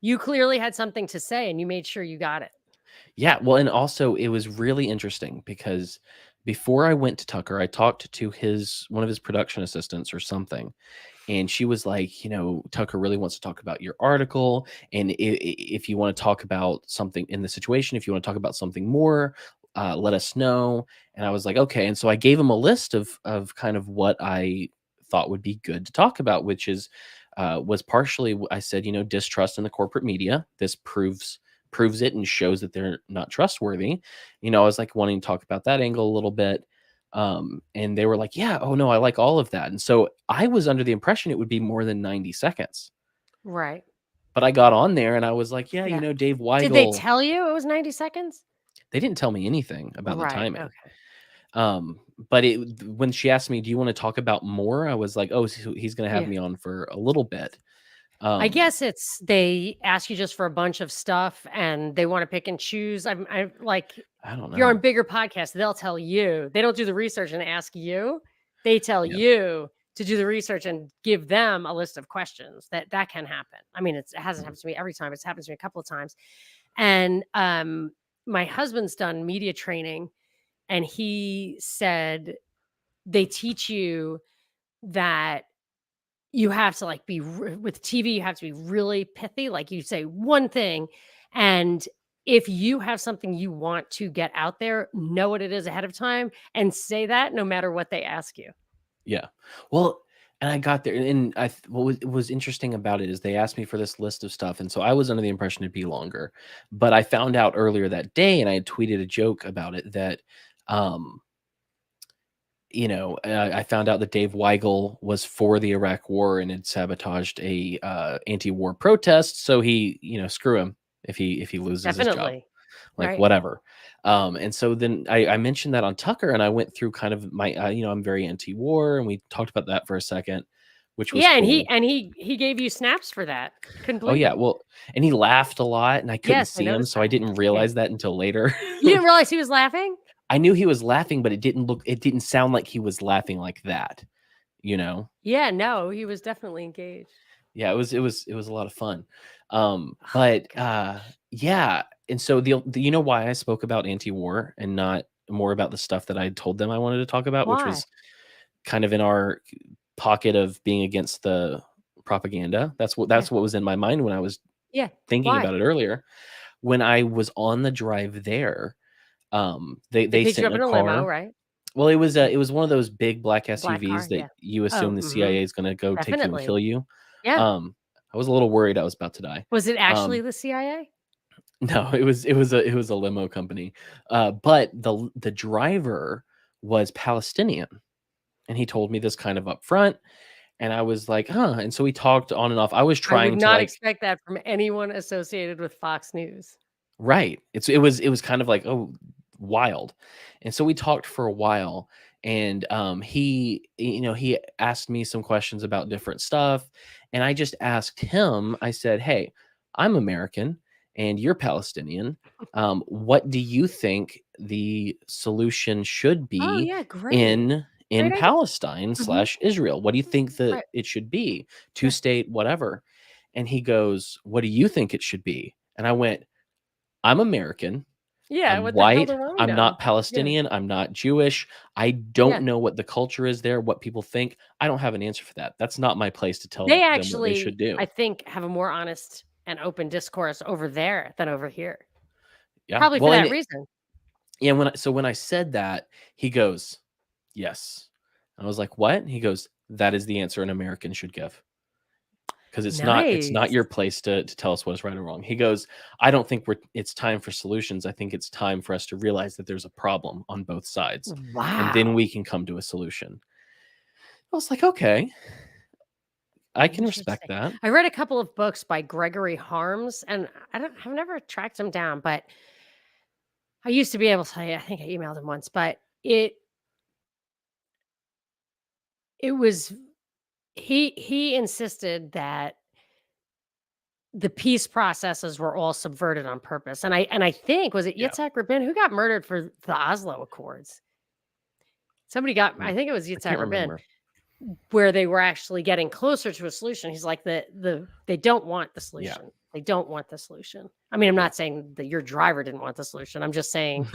you clearly had something to say and you made sure you got it. Yeah, well, and also it was really interesting because before I went to Tucker, I talked to his one of his production assistants or something, and she was like, Tucker really wants to talk about your article, and if you want to talk about something in the situation, if you want to talk about something more, let us know. And I was like, okay. And so I gave him a list of kind of what I thought would be good to talk about, which was partially I said, distrust in the corporate media. This proves it and shows that they're not trustworthy. I was like wanting to talk about that angle a little bit. And they were like, yeah, oh no, I like all of that. And so I was under the impression it would be more than 90 seconds. Right. But I got on there and I was like, yeah, Yeah. Dave Did they Weigel. tell you it was 90 seconds? They didn't tell me anything about the Right. timing. Okay. But when she asked me, do you want to talk about more? I was like, oh, so he's going to have Yeah. me on for a little bit. I guess it's they ask you just for a bunch of stuff and they want to pick and choose. I'm like, I don't if you're on know. bigger podcasts, they'll tell you. They don't do the research and ask you. They tell Yeah. you to do the research and give them a list of questions. That can happen. I mean, it hasn't Mhm. happened to me every time. It's happened to me a couple of times. And my husband's done media training, and he said they teach you that you have to like be with TV, you have to be really pithy. Like you say one thing, and if you have something you want to get out there, know what it is ahead of time and say that no matter what they ask you. Yeah. Well, and I got there, and what was interesting about it is they asked me for this list of stuff, and so I was under the impression it'd be longer. But I found out earlier that day, and I had tweeted a joke about it that, um, I found out that Dave Weigel was for the Iraq War and had sabotaged a anti-war protest. So he, screw him if he loses his job, Definitely. like Right. whatever. And so then I mentioned that on Tucker, and I went through kind of my, I'm very anti-war, and we talked about that for a second. which was Yeah, and cool. he gave you snaps for that. Couldn't Oh believe yeah, it. well, and he laughed a lot, and I couldn't Yes, I see him, noticed so I that. didn't Yeah. realize that until later. You didn't realize he was laughing? I knew he was laughing, but it didn't sound like he was laughing like that, you know? Yeah, no, he was definitely engaged. Yeah, it was a lot of fun. Oh But gosh. yeah, and so the you know why I spoke about anti-war and not more about the stuff that I told them I wanted to talk about, which Why? was kind of in our pocket of being against the propaganda. Yeah. That's what was in my mind when I was Yeah. thinking Why? about it earlier. When I was on the drive there, They they picked you sent up a in a limo, car. right? Well, Yeah. it was one of those big black The black SUVs car, that yeah. you assume Oh, the CIA is gonna go take you and definitely. kill you. Yeah. I was a little worried I was about to die. Was it actually Um, the CIA? no, it was a limo company. But the driver was Palestinian, and he told me this kind of up front, and I was like, "Huh." And so we talked on and off. I was I would trying to not like expect that from anyone associated with Fox News. right. It was kind of like, oh, wild. And so we talked for a while, and he asked me some questions about different stuff, and I just asked him, I said, "Hey, I'm American and you're Palestinian. What do you think the solution should Oh, be yeah, great. in Great idea. Palestine Mhm. slash Israel? What do you think that Right. it should be? Two Yeah. state, whatever." And he goes, "What do you think it should be?" And I went, "I'm American. Yeah, I'm what the hell white. do I I'm know? not Yeah. Palestinian. I'm not Jewish. I don't Yeah. know what the culture is there, what people think. I don't have an answer for that. That's not my place to tell They them what they should actually, I do." think, have a more honest and open discourse over there than over here. Yeah. Probably for Well, that reason. when I said that, he goes, "Yes." I was like, "What?" He goes, "That is the answer an American should give." Because it's not Nice. your place to tell us what is right or wrong. He goes, "I don't think it's time for solutions. I think it's time for us to realize that there's a problem on both sides, and then Wow. we can come to a solution." I was like, "Okay, I can respect Interesting. that." I read a couple of books by Gregory Harms, and I've never tracked him down, but I used to be able to. I think I emailed him once, but it was he insisted that the peace processes were all subverted on purpose. And I think, was it Yeah, Yitzhak Rabin who got murdered for the Oslo Accords? Somebody got, mm, I think it was I Yitzhak can't Rabin, remember. where they were actually getting closer to a solution. He's like, they don't want the Yeah, solution. They don't want the solution. I mean, I'm yeah. not saying that your driver didn't want the solution. I'm just saying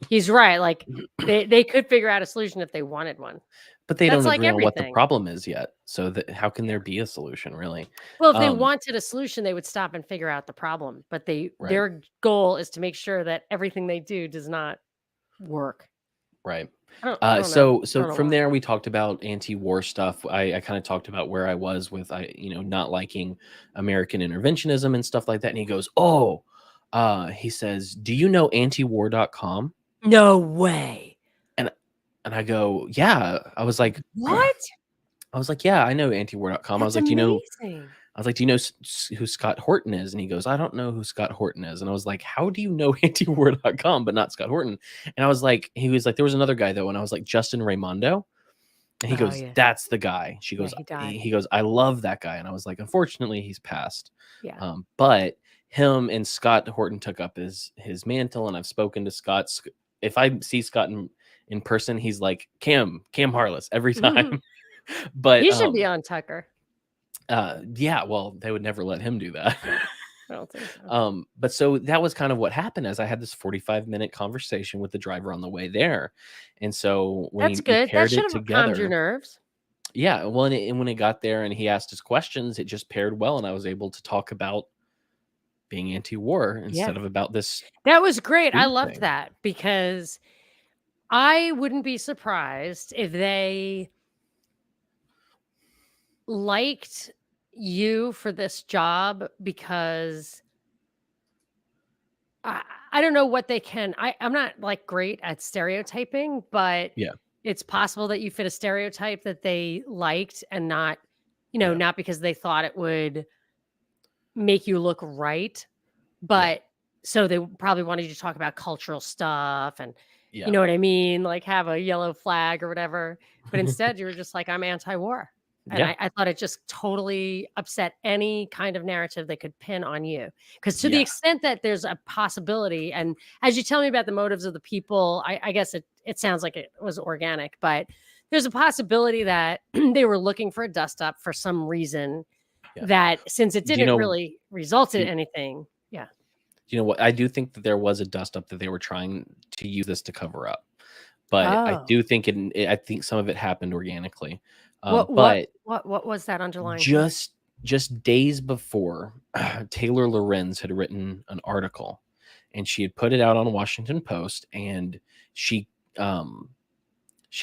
he's right. Like they could figure out a solution if they wanted one. But they That's don't like agree on what the everything. problem is yet, so that how can there Yeah. be a solution, really? Well, if they Um, wanted a solution, they would stop and figure out the problem. But right, their goal is to make sure that everything they do does not work. right. I don't know. I So don't know from why. there, we talked about anti-war stuff. I kind of talked about where I was with not liking American interventionism and stuff like that. And he goes, "Oh," he says, "Do you know antiwar.com?" No way. And I go, "Yeah." What? I was like, "Yeah, I know antiwar.com." I was That's like, "Do you know?" amazing. I was like, "Do you know who Scott Horton is?" And he goes, "I don't know who Scott Horton is." And I was like, "How do you know antiwar.com but not Scott Horton?" And I was like, he was like, "There was another guy though." And I was like, "Justin Raimondo." And he Oh goes, yeah. "That's the guy." Yeah, he died. He goes, "I love that guy." And I was like, "Unfortunately, he's passed." Yeah. But him and Scott Horton took up his mantle, and I've spoken to Scott. If I see Scott in person, he's like Cam Harless every time. But He should be on Tucker. yeah, well, they would never let him do that. I don't think so. But so that was kind of what happened as I had this 45-minute conversation with the driver on the way there. And so when That's we good. That paired should it have calmed your together, nerves. yeah, well, and when it got there and he asked his questions, it just paired well, and I was able to talk about being anti-war Yeah. instead of about this That was great. I food loved thing. that because I wouldn't be surprised if they liked you for this job because I don't know what they can. I'm not like great at stereotyping, but Yeah, it's possible that you fit a stereotype that they liked and not, yeah, not because they thought it would make you look right, yeah, but so they probably wanted you to talk about cultural stuff and you yeah, know what I mean? Like have a yellow flag or whatever. But instead you were just like, I'm anti-war. And I thought it just totally upset any kind of narrative they could pin on you. Because to the extent that there's a possibility, and as you tell me about the motives of the people, I guess it sounds like it was organic, but there's a possibility that they were looking for a dust up for some reason that since it didn't really result in anything. Yeah. You know what? I do think that there was a dust up that they were trying to use this to cover up. But I do think I think some of it happened organically. What was that underlying? Just days before, Taylor Lorenz had written an article, and she had put it out on Washington Post, and she'd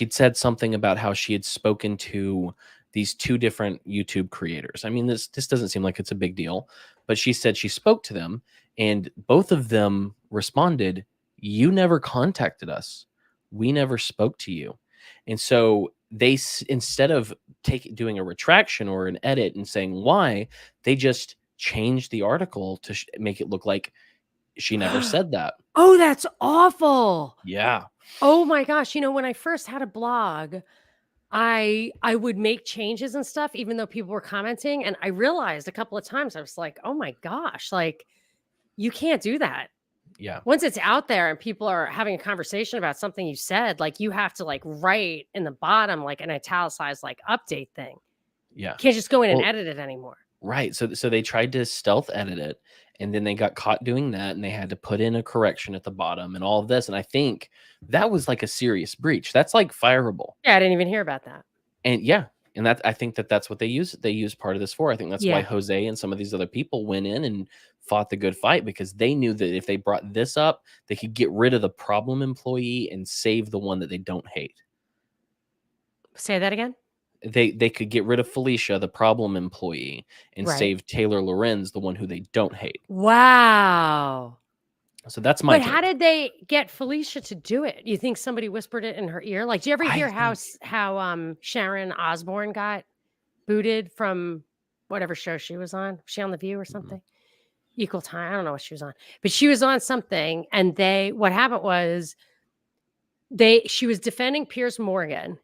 said something about how she had spoken to these two different YouTube creators. I mean, this doesn't seem like it's a big deal, but she said she spoke to them, and both of them responded, "You never contacted us. We never spoke to you." And so they, instead of doing a retraction or an edit and saying why, they just changed the article to make it look like she never said that. Oh, that's awful. Yeah. Oh my gosh. When I first had a blog, I would make changes and stuff, even though people were commenting. And I realized a couple of times, I was like, oh my gosh, like you can't do that. Yeah. Once it's out there and people are having a conversation about something you said, like you have to like write in the bottom, like an italicized, like update thing. Yeah. You can't just go in and edit it anymore. Right. So they tried to stealth edit it, and then they got caught doing that, and they had to put in a correction at the bottom and all of this. And I think that was like a serious breach. That's like fireable. Yeah. I didn't even hear about that. And yeah. And I think that's what they use part of this for. I think that's why Jose and some of these other people went in and fought the good fight, because they knew that if they brought this up, they could get rid of the problem employee and save the one that they don't hate. Say that again. They could get rid of Felicia, the problem employee, and save Taylor Lorenz, the one who they don't hate. Wow. So that's my. But how did they get Felicia to do it? You think somebody whispered it in her ear? Like, do you ever hear how Sharon Osbourne got booted from whatever show she was on? Was she on The View or something? Equal Time. I don't know what she was on, but she was on something. And what happened was she was defending Piers Morgan,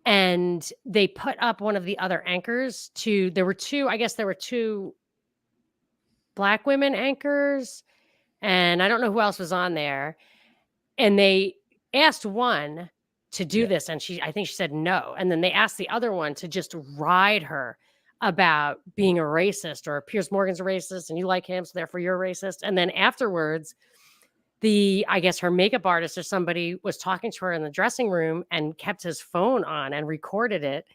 and they put up one of the other anchors there were two Black women anchors, and I don't know who else was on there. And they asked one to do this, and I think she said no. And then they asked the other one to just ride her about being a racist, or Piers Morgan's a racist and you like him, so therefore you're a racist. And then afterwards, I guess her makeup artist or somebody was talking to her in the dressing room and kept his phone on and recorded it,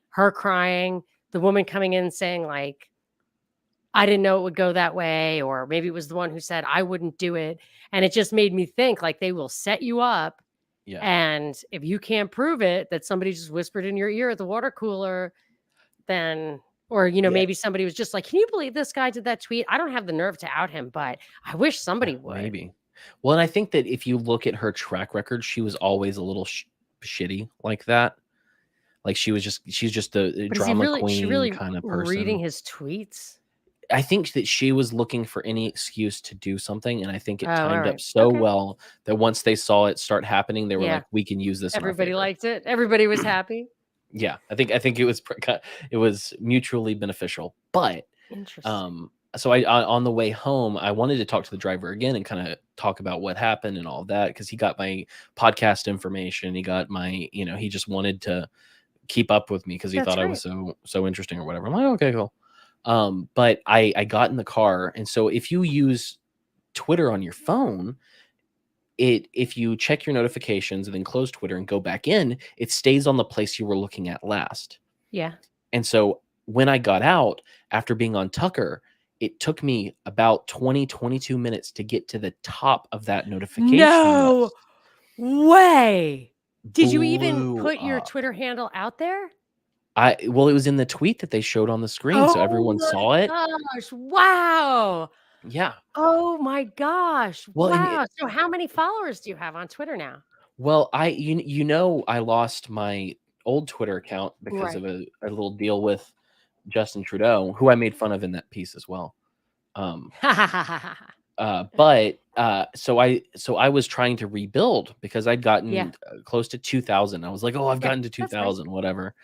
her crying, the woman coming in saying like, I didn't know it would go that way. Or maybe it was the one who said, I wouldn't do it. And it just made me think like they will set you up. Yeah. And if you can't prove it, that somebody just whispered in your ear at the water cooler, then, or, maybe somebody was just like, can you believe this guy did that tweet? I don't have the nerve to out him, but I wish somebody would. Maybe. Well, and I think that if you look at her track record, she was always a little shitty like that. Like she's just the drama queen kind of person. Reading his tweets. I think that she was looking for any excuse to do something, and I think it timed up so well that once they saw it start happening, they were like, "We can use this." Everybody liked it. Everybody was happy. Yeah, I think it was mutually beneficial. But interesting. So I on the way home, I wanted to talk to the driver again and kind of talk about what happened and all of that, because he got my podcast information. He got my, he just wanted to keep up with me because he thought I was so interesting or whatever. I'm like, okay, cool. But I got in the car, and so if you use Twitter on your phone, if you check your notifications and then close Twitter and go back in, it stays on the place you were looking at last. Yeah. And so when I got out after being on Tucker, it took me about 22 minutes to get to the top of that notification. No way. Did you even put your Twitter handle out there? Well, it was in the tweet that they showed on the screen, so everyone saw it. Gosh, wow. Yeah. Oh my gosh. Well, wow. So how many followers do you have on Twitter now? Well, I lost my old Twitter account because of a little deal with Justin Trudeau, who I made fun of in that piece as well. But so I was trying to rebuild because I'd gotten close to 2,000. I was like, oh, I've gotten to 2,000, whatever.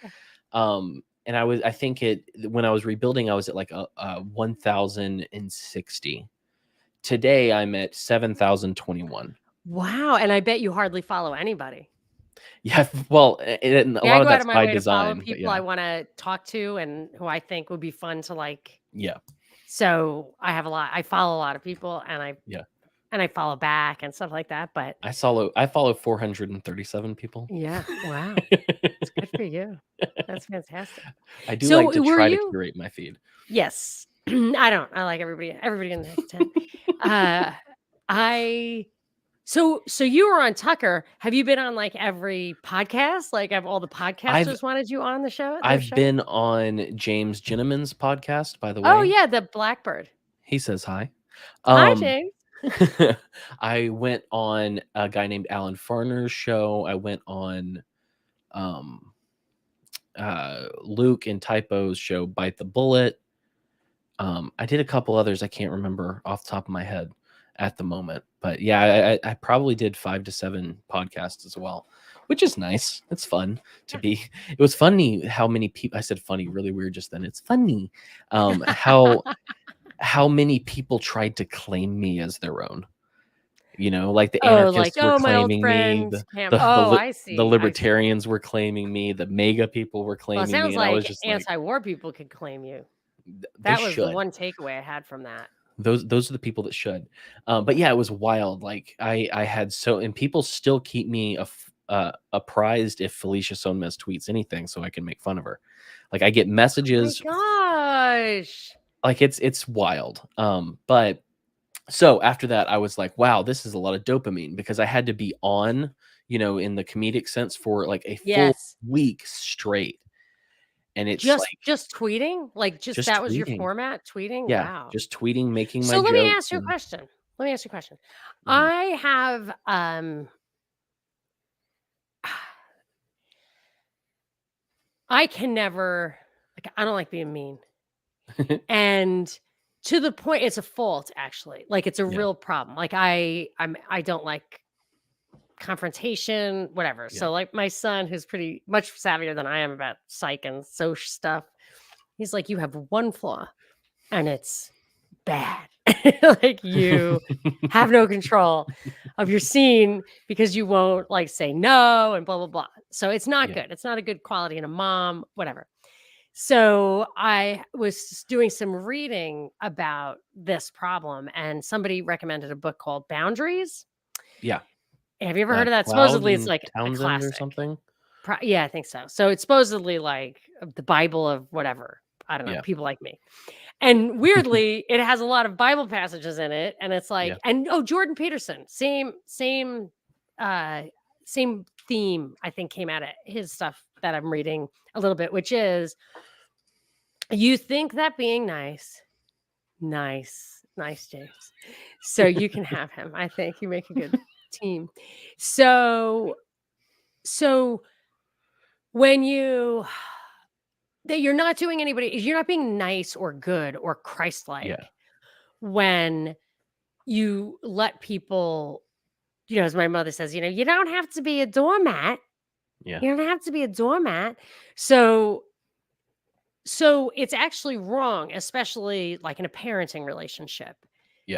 and I think when I was rebuilding, I was at like a 1,060. Today I'm at 7,021. Wow. And I bet you hardly follow anybody. Yeah, well, and a Yeah, I lot of go out that's of my by way to follow design, but people I yeah, want to talk to and who I think would be fun to like. yeah, So I follow a lot of people and yeah. I follow back and stuff like that. But I follow 437 people. yeah, wow. It's good for you. That's fantastic. I do like So to were try to you? curate my feed. Yes. I don't. I like everybody in the next 10. I so you were on Tucker. Have you been on like every podcast? Like have all the I've podcasters wanted you on the show? Their I've show? been on James Ginneman's podcast, by the Oh way. yeah, the Blackbird. He says hi. Hi, James. I went on a guy named Alan Farner's show. I went on Luke and Typo's show, Bite the Bullet. I did a couple others I can't remember off the top of my head at the moment, but yeah, I probably did 5 to 7 podcasts as well, which is nice. It's fun to be. It was funny how many people. I said funny, really weird just then. It's funny how many people tried to claim me as their own. You know, like the anarchists were my old claiming me, friend Cam. I see. the libertarians were claiming me, the MAGA people were Well, it claiming me, sounds and I was like just like, anti-war people could claim you. they That was the should. one takeaway I had from that. Those are the people that should. But yeah, it was wild. Like I had and people still keep me apprised if Felicia Sonmez tweets anything, so I can make fun of her. Like I get messages. Oh my gosh. Like it's wild. But so after that, I was like, wow, this is a lot of dopamine, because I had to be on, in the comedic sense, for like a full week straight. And it's just tweeting, like just that was your tweeting. format, tweeting. Yeah, wow. just tweeting, making my So let me jokes ask you a question. Mhm. I have I can never, like, I don't like being mean. And to the point, it's a fault, actually. Like it's a Yeah. real problem. Like I don't like confrontation, whatever. Yeah. So like my son, who's pretty much savvier than I am about psych and social stuff, he's like, you have one flaw and it's bad. Like you have no control of your scene because you won't like say no and blah, blah, blah. So it's not Yeah. good. It's not a good quality in a mom, whatever. So I was doing some reading about this problem and somebody recommended a book called Boundaries. Yeah. Have you ever heard of that? Cloud Supposedly it's and like a Townsend or classic. something. Yeah, I think so. So it's supposedly like the Bible of whatever. I don't know, people like me. And weirdly, it has a lot of Bible passages in it. And it's like, and Jordan Peterson, same theme, I think, came out of his stuff that I'm reading a little bit, which is you think that being nice, James. So you can have him. I think you make a good team. So when you're not doing you're not being nice or good or Christ-like when you let people, as my mother says, you don't have to be a doormat. Yeah. You don't have to be a doormat. So it's actually wrong, especially like in a parenting relationship.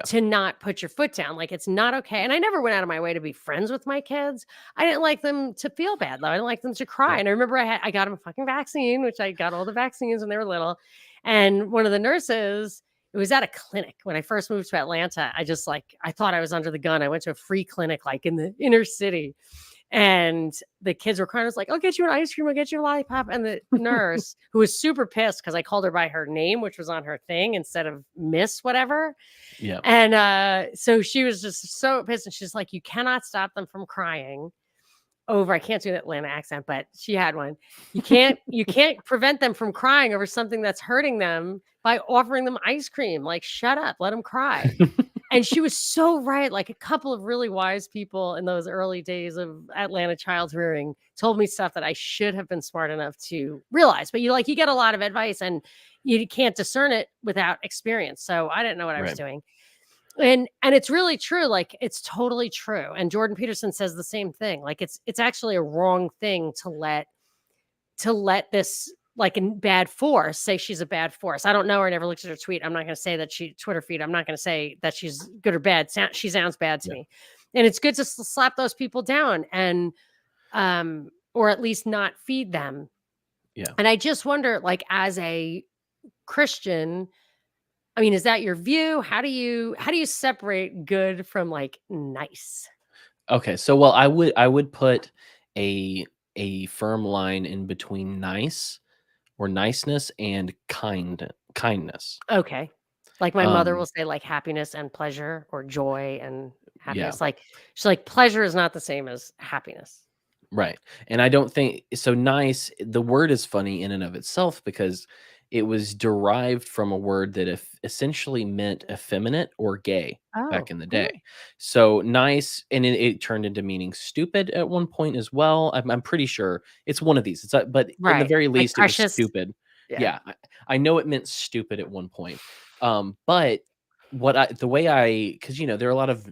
To not put your foot down. Like it's not okay. And I never went out of my way to be friends with my kids. I didn't like them to feel bad though. I didn't like them to cry. And I remember I got them a fucking vaccine, which I got all the vaccines when they were little. And one of the nurses, it was at a clinic when I first moved to Atlanta. I thought I was under the gun. I went to a free clinic like in the inner city. And the kids were crying. I was like, I'll get you an ice cream. I'll get you a lollipop. And the nurse, who was super pissed because I called her by her name, which was on her thing instead of Miss whatever. Yeah. And so she was just so pissed. And she's like, you cannot stop them from crying over. I can't do the Atlanta accent, but she had one. You can't prevent them from crying over something that's hurting them by offering them ice cream. Like, shut up, let them cry. And she was so right. Like a couple of really wise people in those early days of Atlanta child rearing told me stuff that I should have been smart enough to realize. But you get a lot of advice and you can't discern it without experience. So I didn't know what I was doing. And it's really true. Like it's totally true. And Jordan Peterson says the same thing. Like it's actually a wrong thing to let this like a bad force, say she's a bad force. I don't know her. I never looked at her tweet. I'm not going to say that Twitter feed. I'm not going to say that she's good or bad. She sounds bad to me. And it's good to slap those people down and, or at least not feed them. Yeah. And I just wonder, like, as a Christian, I mean, is that your view? How do you separate good from like nice? Okay, so well, I would put a firm line in between nice or niceness and kindness. Okay. Like my mother will Um, say like happiness and pleasure or joy and yeah, happiness. Like she's like pleasure is not the same as happiness. right. And I don't think so. Nice, the word is funny in and of itself because it was derived from a word that essentially meant effeminate or gay back Oh, in the day. really? So nice, and it turned into meaning stupid at one point as well. I'm pretty sure it's one of these. But in the Right. very Like least, it was precious. stupid. Yeah. Yeah, I know it meant stupid at one point. But the way because there are a lot of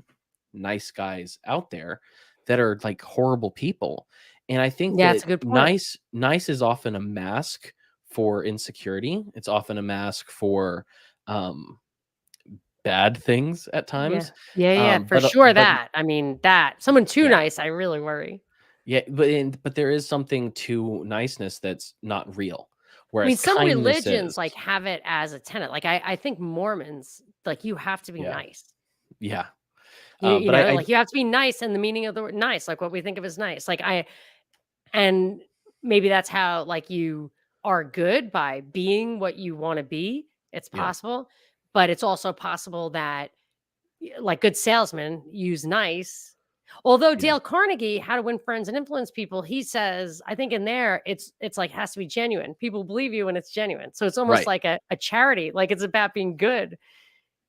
nice guys out there that are like horrible people. And I think Yeah, it's that a good point. nice is often a mask for insecurity. It's often a mask for um bad things at Yeah. times. Yeah, yeah, for But sure that. I mean, that someone too yeah. nice, I really worry. Yeah, but there is something to niceness that's not real. I mean, Whereas some kindness religions is. like have it as a tenet. Like I think Mormons, like you have to be Yeah. nice. Yeah. You But know, I like you have to be nice in the meaning of the word nice, like what we think of as nice. And maybe that's how like you are good by being what you want to be. It's yeah. possible, but it's also possible that like good salesmen use nice. Although Yeah. Dale Carnegie, How to Win Friends and Influence People, he says, I think in there it's like has to be genuine. People believe you when it's genuine. So it's almost Right. like a charity. Like it's about being good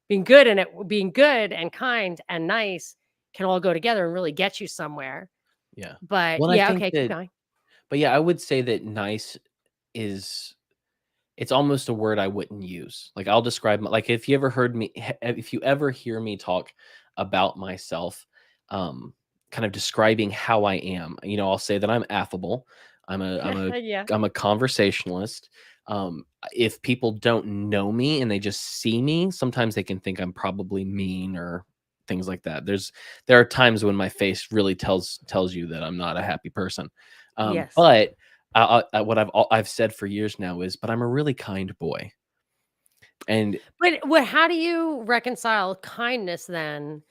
and being good and kind and nice can all go together and really get you somewhere. Yeah. But Well, I yeah, think okay, keep that going. but yeah, I would say that nice is it's almost a word I wouldn't use. Like I'll describe like if you ever hear me talk about myself, um, kind of describing how I am, I'll say that I'm affable. I'm a I'm a Yeah. I'm a conversationalist. If people don't know me and they just see me, sometimes they can think I'm probably mean or things like that. There are times when my face really tells you that I'm not a happy person. Yes. But what I've said for years now is, but I'm a really kind boy, and But what how do you reconcile kindness then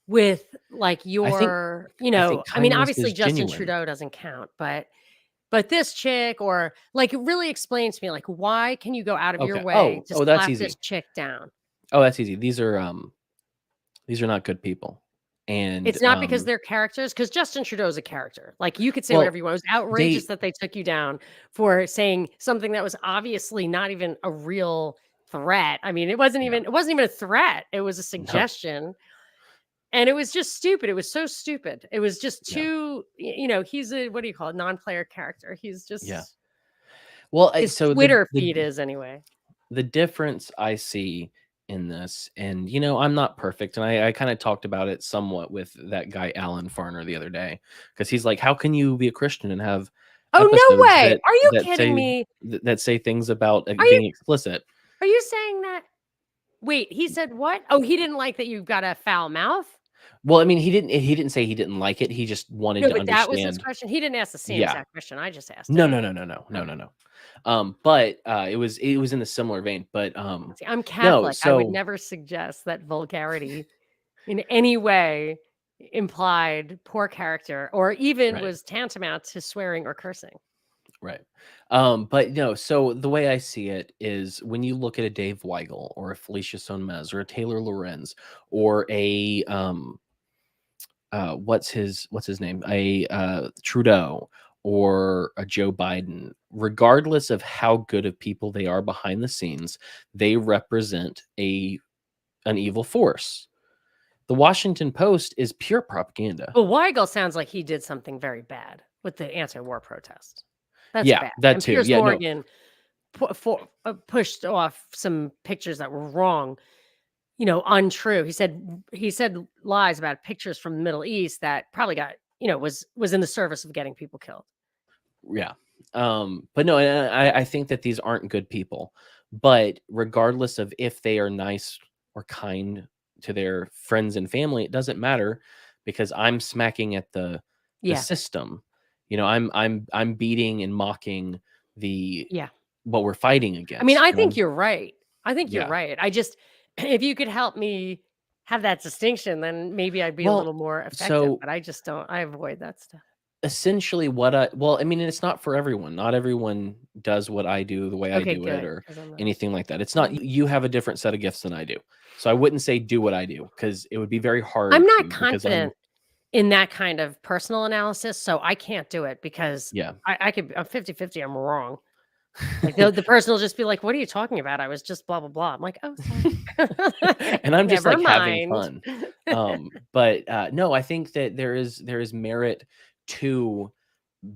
with like I think your, I think I mean, kindness obviously is Justin genuine. Trudeau doesn't count, but this chick or like it really explains to me like why can you go out of your Okay. way to That's slap this easy. chick down? Oh, that's easy. These are not good people, and It's not because they're characters, because Justin Trudeau is a character. Like you could say whatever well, you want. It was outrageous they that they took you down for saying something that was obviously not even a real threat. I mean, yeah it wasn't even a threat. It was a no suggestion. And it was just stupid. It was so stupid. It was just yeah too, he's a what do you call it? Non-player character. He's yeah. just Well, his so Twitter feed is anyway. the difference I see in this, and I'm not perfect, and I kind of talked about it somewhat with that guy Alan Farner the other day, because he's like, how can you be a Christian and have Oh, no episodes way. that Are you that kidding say me? that say things about Are you being explicit? are you saying that? Wait, he said what? Oh, he didn't like that you've got a foul mouth? Well, I mean, he didn't say he didn't like it. He just wanted No, to but that was his understand. question. He didn't ask the same Yeah. exact question. I just asked No, it. no, no, no, no, no, Oh, no, no. But it was in a similar vein. But see, I'm no, Catholic. I would so never suggest that vulgarity in any way implied poor character or even right. was tantamount to swearing or cursing. Right. But no, so the way I see it is when you look at a Dave Weigel or a Felicia Sonmez or a Taylor Lorenz or a what's his name? A Trudeau or a Joe Biden, regardless of how good of people they are behind the scenes, they represent an evil force. The Washington Post is pure propaganda. Well, Weigel sounds like he did something very bad with the anti-war protest. That's Yeah, bad. that And too. Piers Yeah, no. Morgan pushed off some pictures that were wrong, untrue. He said lies about pictures from the Middle East that probably got, was in the service of getting people killed. Yeah. But no, and I think that these aren't good people. But regardless of if they are nice or kind to their friends and family, it doesn't matter because I'm smacking at the Yeah. system. You know, I'm beating and mocking the Yeah. what we're fighting against. I mean, I and think I'm- you're right. I think you're Yeah. right. I just, if you could help me have that distinction, then maybe I'd be a Well, little more effective. so But I just don't. I avoid that stuff. essentially I mean, it's not for everyone. Not everyone does what I do the way I Okay, do it good. or 'Cause I'm not. anything like that. It's not you have a different set of gifts than I do. So I wouldn't say do what I do because it would be very hard I'm to not because I'm confident in that kind of personal analysis, so I can't do it because yeah. I could. I'm 50-50. I'm wrong. Like the person will just be like, "What are you talking about? I was just blah blah blah." I'm like, "Oh, sorry." And I'm just Never like having mind. fun. But no, I think that there is merit to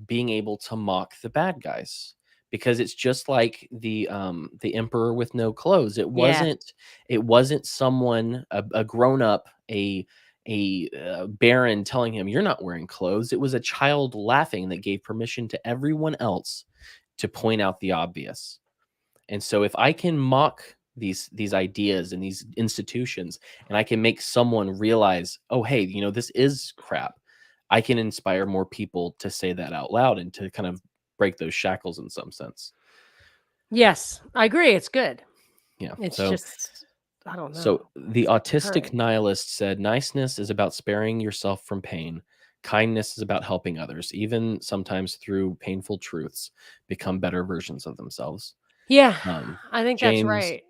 being able to mock the bad guys because it's just like the emperor with no clothes. Yeah. It wasn't someone a grown up a baron telling him you're not wearing clothes. It was a child laughing that gave permission to everyone else to point out the obvious. And so if I can mock these ideas and these institutions and I can make someone realize, oh hey, you know, this is crap, I can inspire more people to say that out loud and to kind of break those shackles in some sense. Yes, I agree. It's good. Yeah. It's So just, I don't know. so the It's autistic deterrent. nihilist said niceness is about sparing yourself from pain. Kindness is about helping others, even sometimes through painful truths, become better versions of themselves. Yeah, Um, I think that's James right.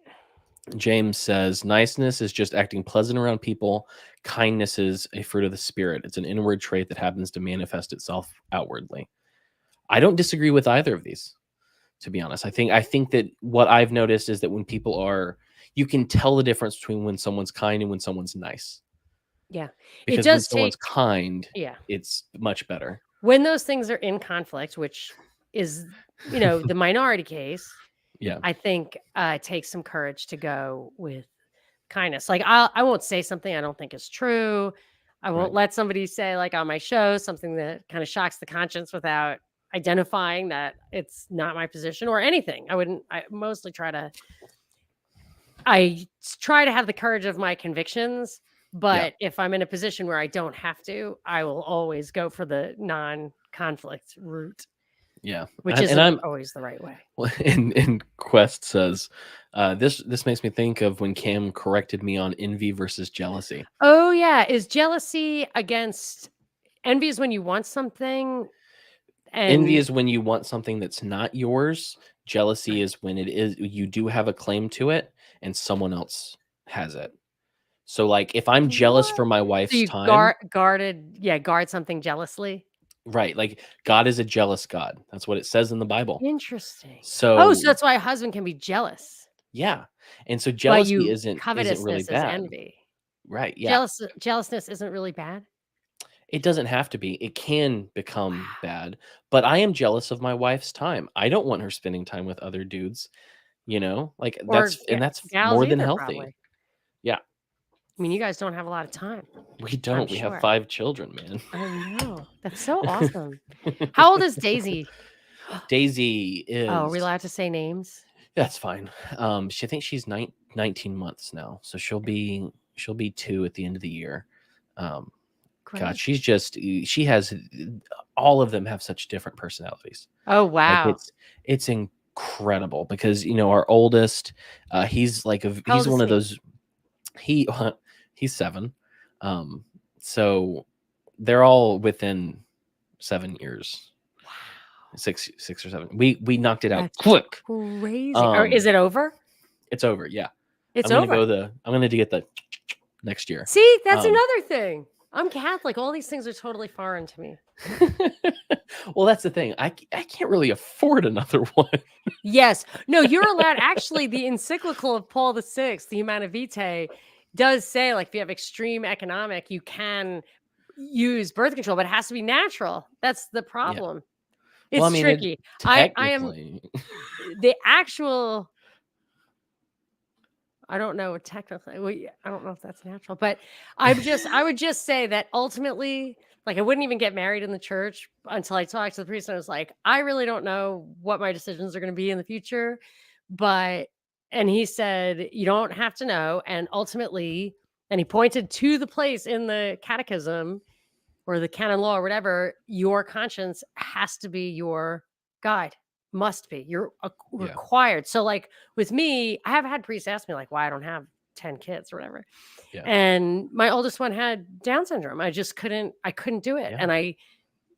James says niceness is just acting pleasant around people. Kindness is a fruit of the spirit. It's an inward trait that happens to manifest itself outwardly. I don't disagree with either of these, to be honest. I think that what I've noticed is that when people are, you can tell the difference between when someone's kind and when someone's nice. Yeah. It Because when does someone's take, kind, yeah. it's much better. When those things are in conflict, which is, the minority case, Yeah. I think it takes some courage to go with kindness. Like I won't say something I don't think is true. I won't Right. let somebody say like on my show something that kind of shocks the conscience without identifying that it's not my position or anything. I mostly try to have the courage of my convictions, Yeah. but if I'm in a position where I don't have to, I will always go for the non-conflict route, Yeah. which And isn't I'm always the right way. well, and Quest says, this makes me think of when Cam corrected me on envy versus jealousy. Oh yeah, is jealousy against envy is when you want something Envy and is when you want something that's not yours. Jealousy is when it is you do have a claim to it and someone else has it. So like if I'm jealous what? for my So wife's you time, guard something jealously? right? Like God is a jealous God. That's what it says in the Bible. Interesting. Oh, so So that's why a husband can be jealous, yeah. And so but jealousy you isn't really covetousness is bad. envy. Right. Yeah. Jealousness isn't really bad? It doesn't have to be. It can become Wow. bad. But I am jealous of my wife's time. I don't want her spending time with other dudes, you know? Like Or that's gals more than either, healthy. probably. Yeah. I mean, you guys don't have a lot of time, We I'm don't. We have sure. 5 children, man. I know. That's so awesome. How old is Daisy? Daisy Oh, are we is allowed to say names? that's fine. I think she's 19 months now. So she'll be 2 at the end of the year. Um, God, Great. she has all of them have such different personalities. Oh, Like wow. it's incredible because our oldest, he's like How he's old is one of he? those he he's 7. So they're all within 7 years. Wow. 6 or 7. We knocked it out That's quick. crazy. Or is it over? It's over. Yeah. It's I'm over. gonna get the next year. See, that's Um, another thing. I'm Catholic. All these things are totally foreign to me. well, that's the thing. I can't really afford another one. Yes. No, you're allowed. Actually, the encyclical of Paul VI, the Humana Vitae, does say like if you have extreme economic, you can use birth control, but it has to be natural. That's the Yeah. problem. Well, I It's mean, tricky. I am technically, the actual. I don't know technically. I don't know if that's natural, but I would just say that ultimately Like, I wouldn't even get married in the church until I talked to the priest, and I was like, I really don't know what my decisions are going to be in the future. And he said, you don't have to know. And ultimately, and he pointed to the place in the catechism or the canon law or whatever, your conscience has to be your guide. Must be. You're Yeah. required. So, like with me, I have had priests ask me, like, why I don't have 10 kids or whatever. Yeah. And my oldest one had Down syndrome. I couldn't do it. Yeah. And I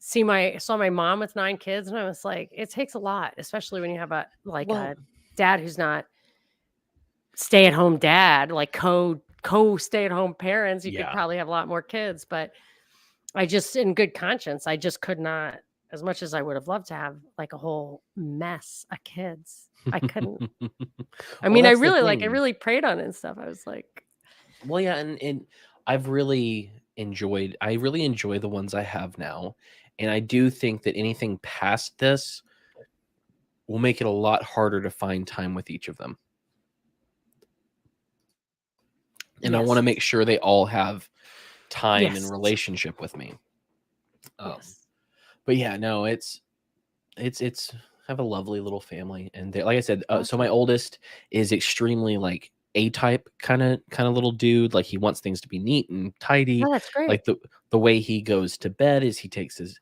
saw my mom with 9 kids, and I was like, it takes a lot, especially when you have a dad who's not stay-at-home dad, like co stay-at-home parents. You could probably have a lot more kids, but I just, in good conscience, I just could not, as much as I would have loved to have like a whole mess of kids. I couldn't. I mean, I really prayed on it and stuff. I was like, well, yeah, and I really enjoy the ones I have now. And I do think that anything past this will make it a lot harder to find time with each of them. And I want to make sure they all have time and relationship with me. But yeah, no, it's have a lovely little family, and like I said, so my oldest is extremely like A-type kind of little dude. Like, he wants things to be neat and tidy. Oh, that's great. Like the way he goes to bed is he takes his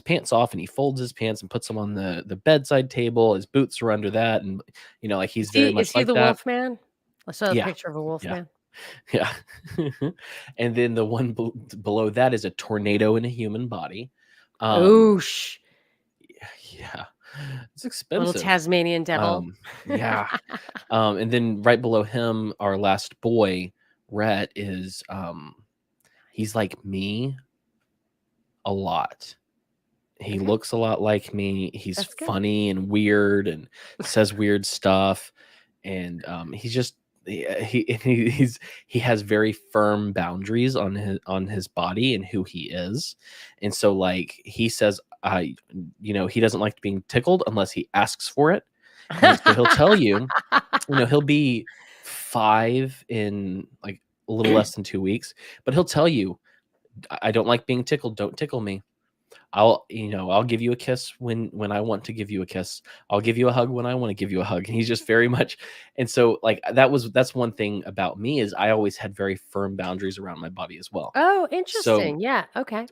pants off and he folds his pants and puts them on the bedside table. His boots are under that, and like he's very much like that. Is he the wolf man? I saw a picture of a wolf man. Yeah. And then the one below that is a tornado in a human body. Oosh. Yeah. It's expensive. Little Tasmanian devil. Yeah. And then right below him, our last boy, Rhett, is he's like me a lot. He looks a lot like me. He's funny and weird and says weird stuff. And he's just he has very firm boundaries on his body and who he is. And so, like, he says, he doesn't like being tickled unless he asks for it. And so he'll tell you, he'll be 5 in like a little less than 2 weeks, but he'll tell you, I don't like being tickled. Don't tickle me. I'll give you a kiss when I want to give you a kiss. I'll give you a hug when I want to give you a hug. And he's just very much. And so, like, that's one thing about me, is I always had very firm boundaries around my body as well. Oh, interesting. Yeah. Okay.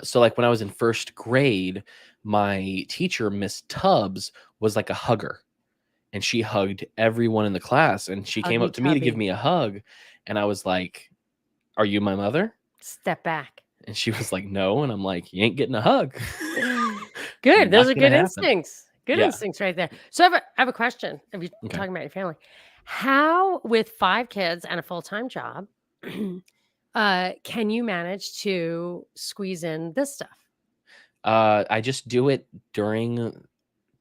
So like when I was in 1st grade, my teacher, Miss Tubbs, was like a hugger, and she hugged everyone in the class. And she came up to me to give me a hug. And I was like, "Are you my mother? Step back." And she was like, "No." And I'm like, "You ain't getting a hug." Good. Those are good instincts. Good instincts right there. So I have a question. If you're talking about your family, how, with 5 kids and a full-time job, can you manage to squeeze in this stuff? I just do it during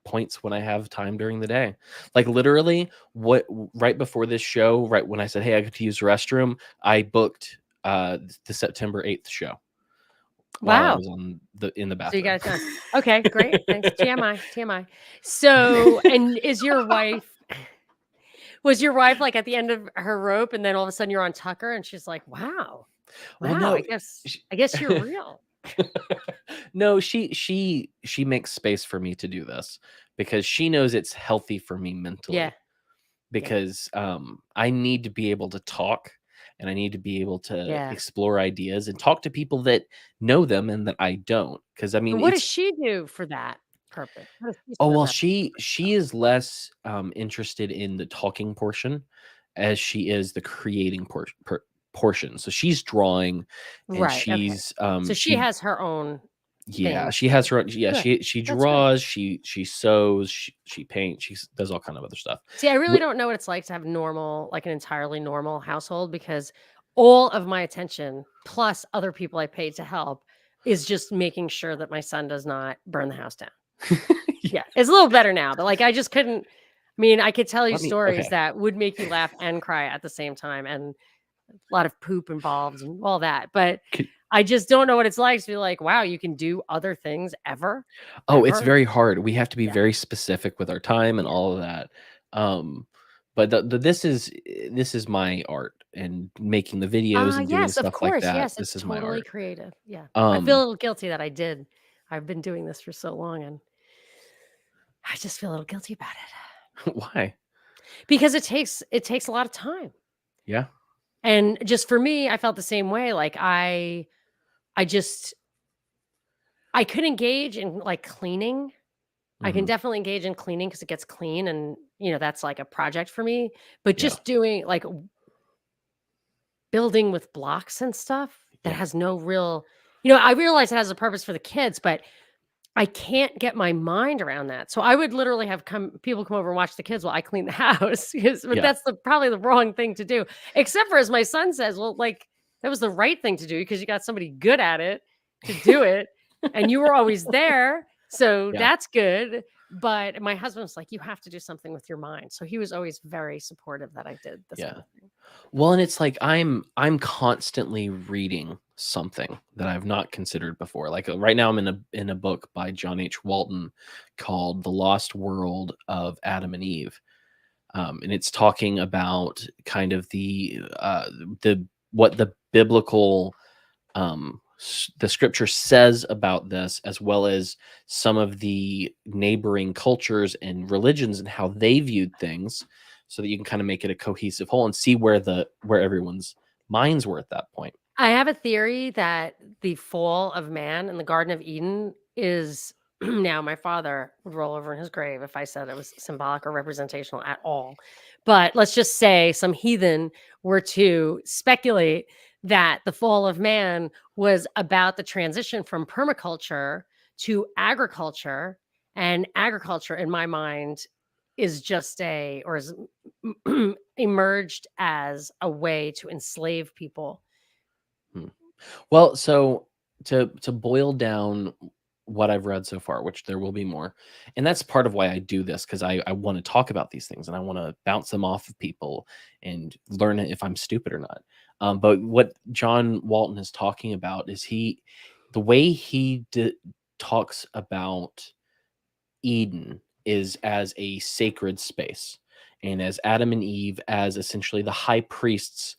points when I have time during the day. Like, literally, right before this show, right when I said, "Hey, I could use the restroom," I booked the September 8th show. While I was in the bathroom. So you got time. Okay, great. Thanks. TMI. So, and was your wife like at the end of her rope, and then all of a sudden you're on Tucker, and she's like, wow, no, I guess you're real. No, she makes space for me to do this because she knows it's healthy for me mentally. Yeah. Because I need to be able to talk, and I need to be able to explore ideas and talk to people that know them and that I don't. Because I mean, what does she do for that purpose? She is less interested in the talking portion as she is the creating portion. So she's drawing, and she's so she has her own. Yeah, she has her. Yeah, she draws. She sews. She paints. She does all kind of other stuff. See, I really don't know what it's like to have an entirely normal household, because all of my attention, plus other people I paid to help, is just making sure that my son does not burn the house down. Yeah, it's a little better now, but like I just couldn't. I mean, I could tell you stories that would make you laugh and cry at the same time, and a lot of poop involved and all that, but. I just don't know what it's like to be like, wow, you can do other things ever. It's very hard. We have to be very specific with our time and all of that. But this is my art. and making the videos and doing Yes, of stuff like course. that. Yes, This it's is my totally art. creative. Yeah. I feel a Um, little guilty that I did. I've been doing this for so long and I just feel a little guilty about it why? because it takes a lot of time. Yeah. And just for me, I felt the same way. Like I just I could engage in like cleaning. I can Hmm. definitely engage in cleaning because it gets clean and that's like a project for me. But Yeah. just doing like building with blocks and stuff that Yeah. has no real I realize it has a purpose for the kids, but I can't get my mind around that. So I would literally have people come over and watch the kids while I clean the house but Yeah. that's probably the wrong thing to do. Except for as my son says, well, like that was the right thing to do because you got somebody good at it to do it and you were always there. So Yeah. that's good. But my husband was like, you have to do something with your mind. So he was always very supportive that I did this Yeah. kind of thing. Well, and it's like I'm constantly reading something that I've not considered before. Like right now, I'm in a book by John H. Walton called "The Lost World of Adam and Eve," and it's talking about kind of the what the biblical the scripture says about this, as well as some of the neighboring cultures and religions and how they viewed things, so that you can kind of make it a cohesive whole and see where everyone's minds were at that point. I have a theory that the fall of man in the Garden of Eden is now my father would roll over in his grave if I said it was symbolic or representational at all. But let's just say some heathen were to speculate that the fall of man was about the transition from permaculture to agriculture. And agriculture, in my mind, is just is emerged as a way to enslave people. Hmm. Well, so to boil down what I've read so far, which there will be more, and that's part of why I do this, because I want to talk about these things and I want to bounce them off of people and learn if I'm stupid or not. But what John Walton is talking about is the way talks about Eden is as a sacred space, and as Adam and Eve as essentially the high priests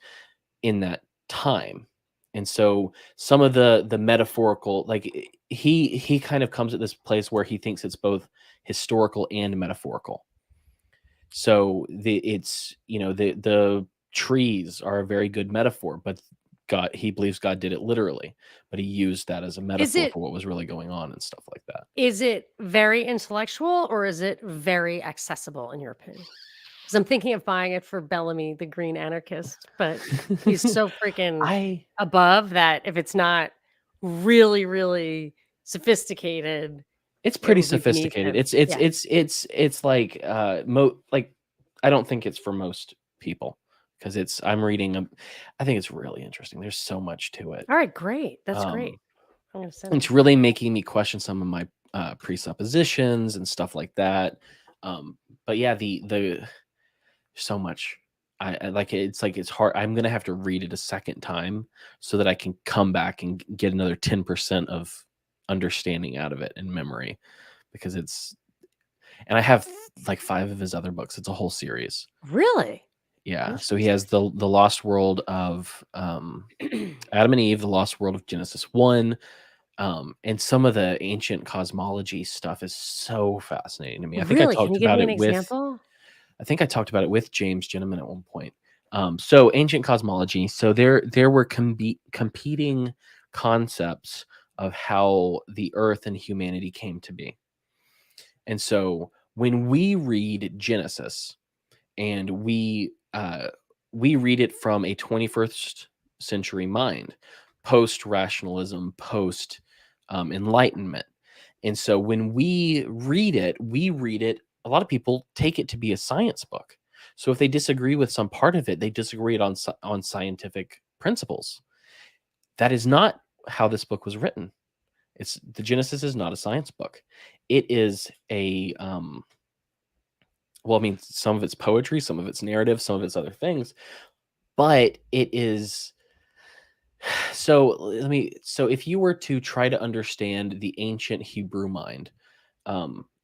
in that time. And so some of the metaphorical, like he kind of comes at this place where he thinks it's both historical and metaphorical. So it's the trees are a very good metaphor, but he believes God did it literally, but he used that as a Is metaphor it for what was really going on and stuff like that. is it very intellectual or is it very accessible in your opinion? Because I'm thinking of buying it for Bellamy, the green anarchist, but he's so freaking I above that if it's not really, really sophisticated, It's it pretty would be beneath sophisticated. him. Yeah. It's like like I don't think it's for most people, because I'm reading I think it's really interesting. There's so much to it. All right, great. That's great. Um I'm gonna send it's this to really making me question some of my presuppositions and stuff like that. But yeah, the so much. I like it. It's like it's hard. I'm gonna have to read it a second time so that I can come back and get another 10% of understanding out of it and memory, because and I have like 5 of his other books. It's a whole series. Really? Yeah. So he Interesting. has the Lost World of Adam and Eve, the Lost World of Genesis 1. And some of the ancient cosmology stuff is so fascinating to me. Really? Can you give me an example? I think I talked about it with James Gentleman at one point. So ancient cosmology. So there were competing concepts of how the earth and humanity came to be. And so when we read Genesis and we read it from a 21st century mind, post rationalism, post enlightenment. And so when we read it, a lot of people take it to be a science book. So if they disagree with some part of it, they disagree it on scientific principles. That is not how this book was written. The Genesis is not a science book. It is a well, I mean, some of it's poetry, some of it's narrative, some of it's other things, but it is so if you were to try to understand the ancient Hebrew mind,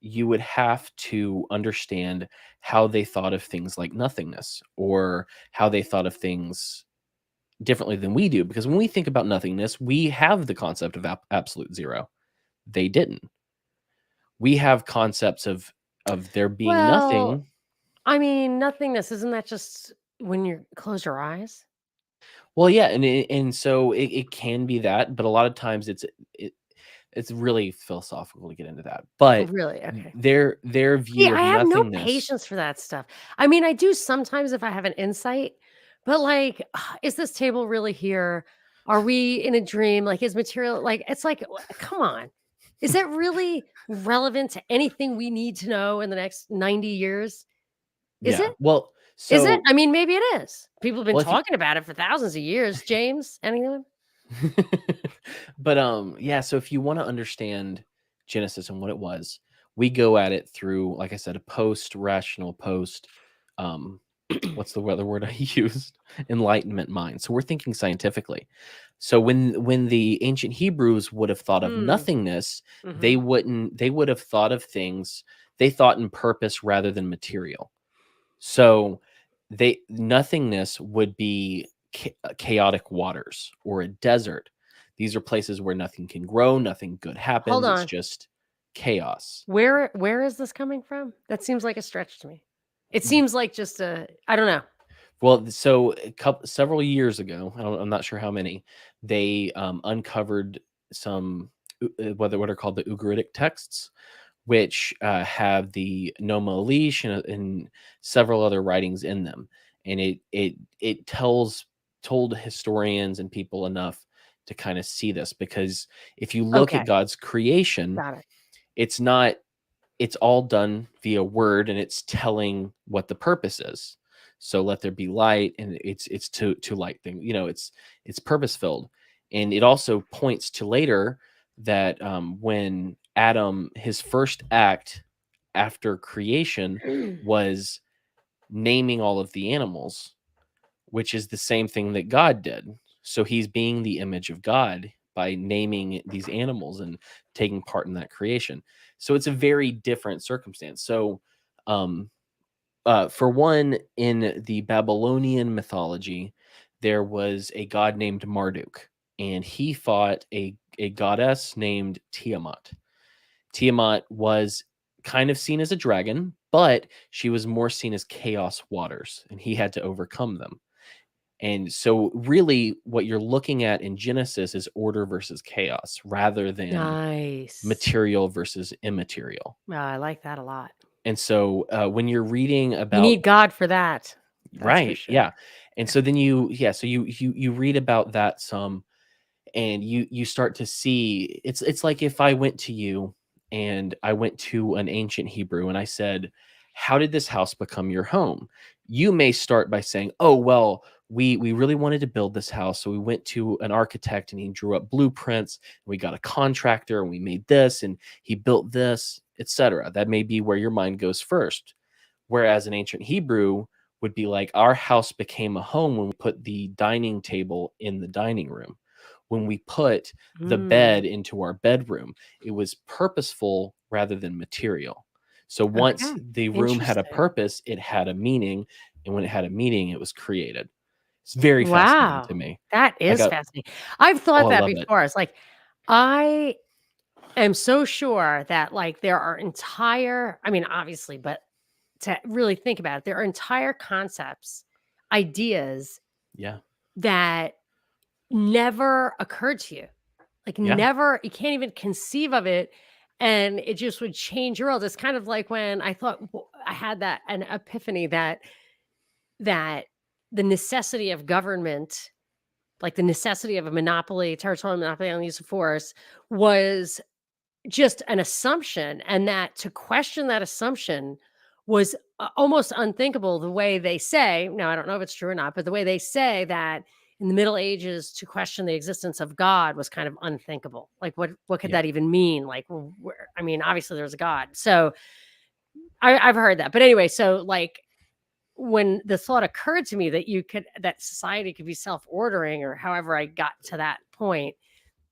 you would have to understand how they thought of things like nothingness, or how they thought of things differently than we do. Because when we think about nothingness, we have the concept of absolute zero. They didn't. We have concepts of there being Well, nothing. I mean, nothingness, isn't that just when you close your eyes? Well, yeah, and so it can be that, but a lot of times it, it's really philosophical to get into that. But Really? Okay. their See, view I of have no nothingness, patience for that stuff. I mean, I do sometimes if I have an insight, but like, is this table really here? Are we in a dream? Like, is material like it's like, come on. Is that really relevant to anything we need to know in the next 90 years? Is yeah. it? Well, Is it? so I mean, maybe it is. People have been well, if you talking about it for thousands of years. James, anyone? but yeah, so if you want to understand Genesis and what it was, we go at it through, like I said, a post rational, post um what's the other word I used, enlightenment mind. So we're thinking scientifically. So when the ancient Hebrews would have thought of Mm, nothingness, hmm. they would have thought of things, they thought in purpose rather than material. So they nothingness would be chaotic waters or a desert. These are places where nothing can grow, nothing good Hold happens. It's on. just chaos. Where is this coming from? That seems like a stretch to me. It seems like just a I don't know. Well, so several years ago, I'm not sure how many, they uncovered some what are called the Ugaritic texts, which have the Noma Elish and several other writings in them, and it told historians and people enough to kind of see this, because if you look at Okay, God's creation, got it. it's not it's all done via word, and it's telling what the purpose is. So let there be light, and it's to light thing, it's purpose filled. And it also points to later that when Adam, his first act after creation was naming all of the animals, which is the same thing that God did. So he's being the image of God by naming these animals and taking part in that creation. So it's a very different circumstance. So, um, for one, in the Babylonian mythology, there was a god named Marduk, and he fought a goddess named Tiamat. Tiamat was kind of seen as a dragon, but she was more seen as chaos waters, and he had to overcome them. And so, really, what you're looking at in Genesis is order versus chaos rather than Nice. material versus immaterial. Wow, I like that a lot. And so, when you're reading You about need God for that. That's for right, sure. yeah, and so then so you read about that some, and you start to see it's like if I went to you and I went to an ancient Hebrew and I said, "How did this house become your home?" You may start by saying, "Oh, well, we really wanted to build this house, so we went to an architect and he drew up blueprints, and we got a contractor and we made this and he built this, etc." That may be where your mind goes first. Whereas an ancient Hebrew would be like, "Our house became a home when we put the dining table in the dining room, when we put the Mm, bed into our bedroom. It was purposeful rather than material." So once okay. the room had a Interesting. purpose, it had a meaning. And when it had a meaning, it was created. It's very fascinating to Wow. me. That I is got, fascinating. I've oh, thought I that love it. before. It's like I am so sure that like there are entire I mean, obviously, but to really think about it, there are entire concepts, ideas Yeah. that never occurred to you. Like, Yeah. never you can't even conceive of it, and it just would change your world. It's kind of like when I thought I had that an epiphany that the necessity of government, like the necessity of a monopoly, territorial monopoly on the use of force, was just an assumption, and that to question that assumption was almost unthinkable. The way they say, now I don't know if it's true or not, but the way they say that in the Middle Ages to question the existence of God was kind of unthinkable. Like what could Yeah. that even mean? Like, I mean, obviously there's a God. So I've heard that. But anyway, so like when the thought occurred to me that that society could be self-ordering, or however I got to that point,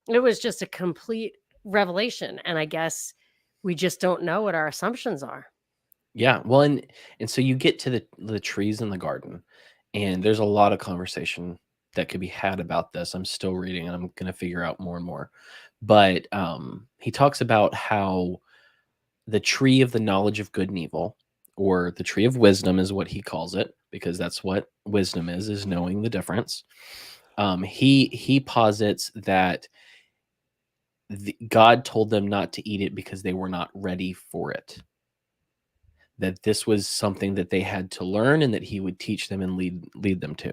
it was just a complete revelation. And I guess We just don't know what our assumptions are. Yeah. Well, and so you get to the trees in the garden, and there's a lot of conversation that could be had about this. I'm still reading, and I'm going to figure out more and more. But he talks about how the tree of the knowledge of good and evil, or the tree of wisdom, is what he calls it, because that's what wisdom is knowing the difference. He posits that God told them not to eat it because they were not ready for it. That this was something that they had to learn, and that he would teach them and lead them to.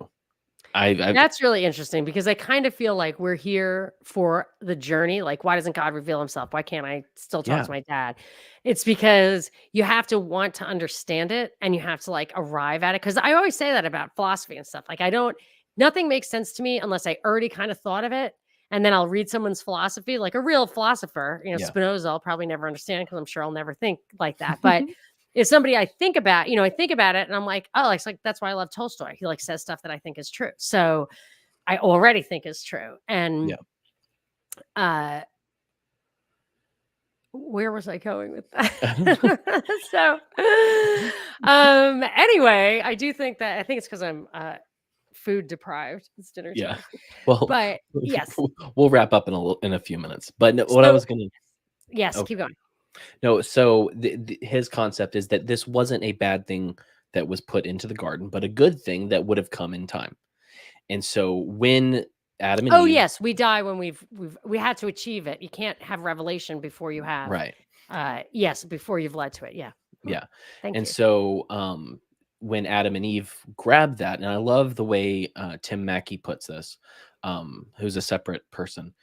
I That's really interesting because I kind of feel like we're here for the journey. Like, why doesn't God reveal himself? Why can't I still talk Yeah. to my dad? It's because you have to want to understand it and you have to like arrive at it. Cause I always say that about philosophy and stuff. Like, nothing makes sense to me unless I already kind of thought of it. And then I'll read someone's philosophy, like a real philosopher, Yeah. Spinoza, I'll probably never understand because I'm sure I'll never think like that. But if somebody I think about, I think about it and I'm like, oh, it's like, that's why I love Tolstoy. He like says stuff that I think is true. So I already think is true. And where was I going with that? So anyway, I think it's because I'm food deprived. It's dinner Yeah. time. Well, But yes. we'll wrap up in a few minutes. But no, what I So, was going to yes, keep going. No, so his concept is that this wasn't a bad thing that was put into the garden, but a good thing that would have come in time. And so when Adam and Oh Eve, yes, we die when we had to achieve it. You can't have revelation before you have right? yes, before you've led to it. Yeah. Yeah. Thank And you. so when Adam and Eve grabbed that, and I love the way Tim Mackey puts this, who's a separate person.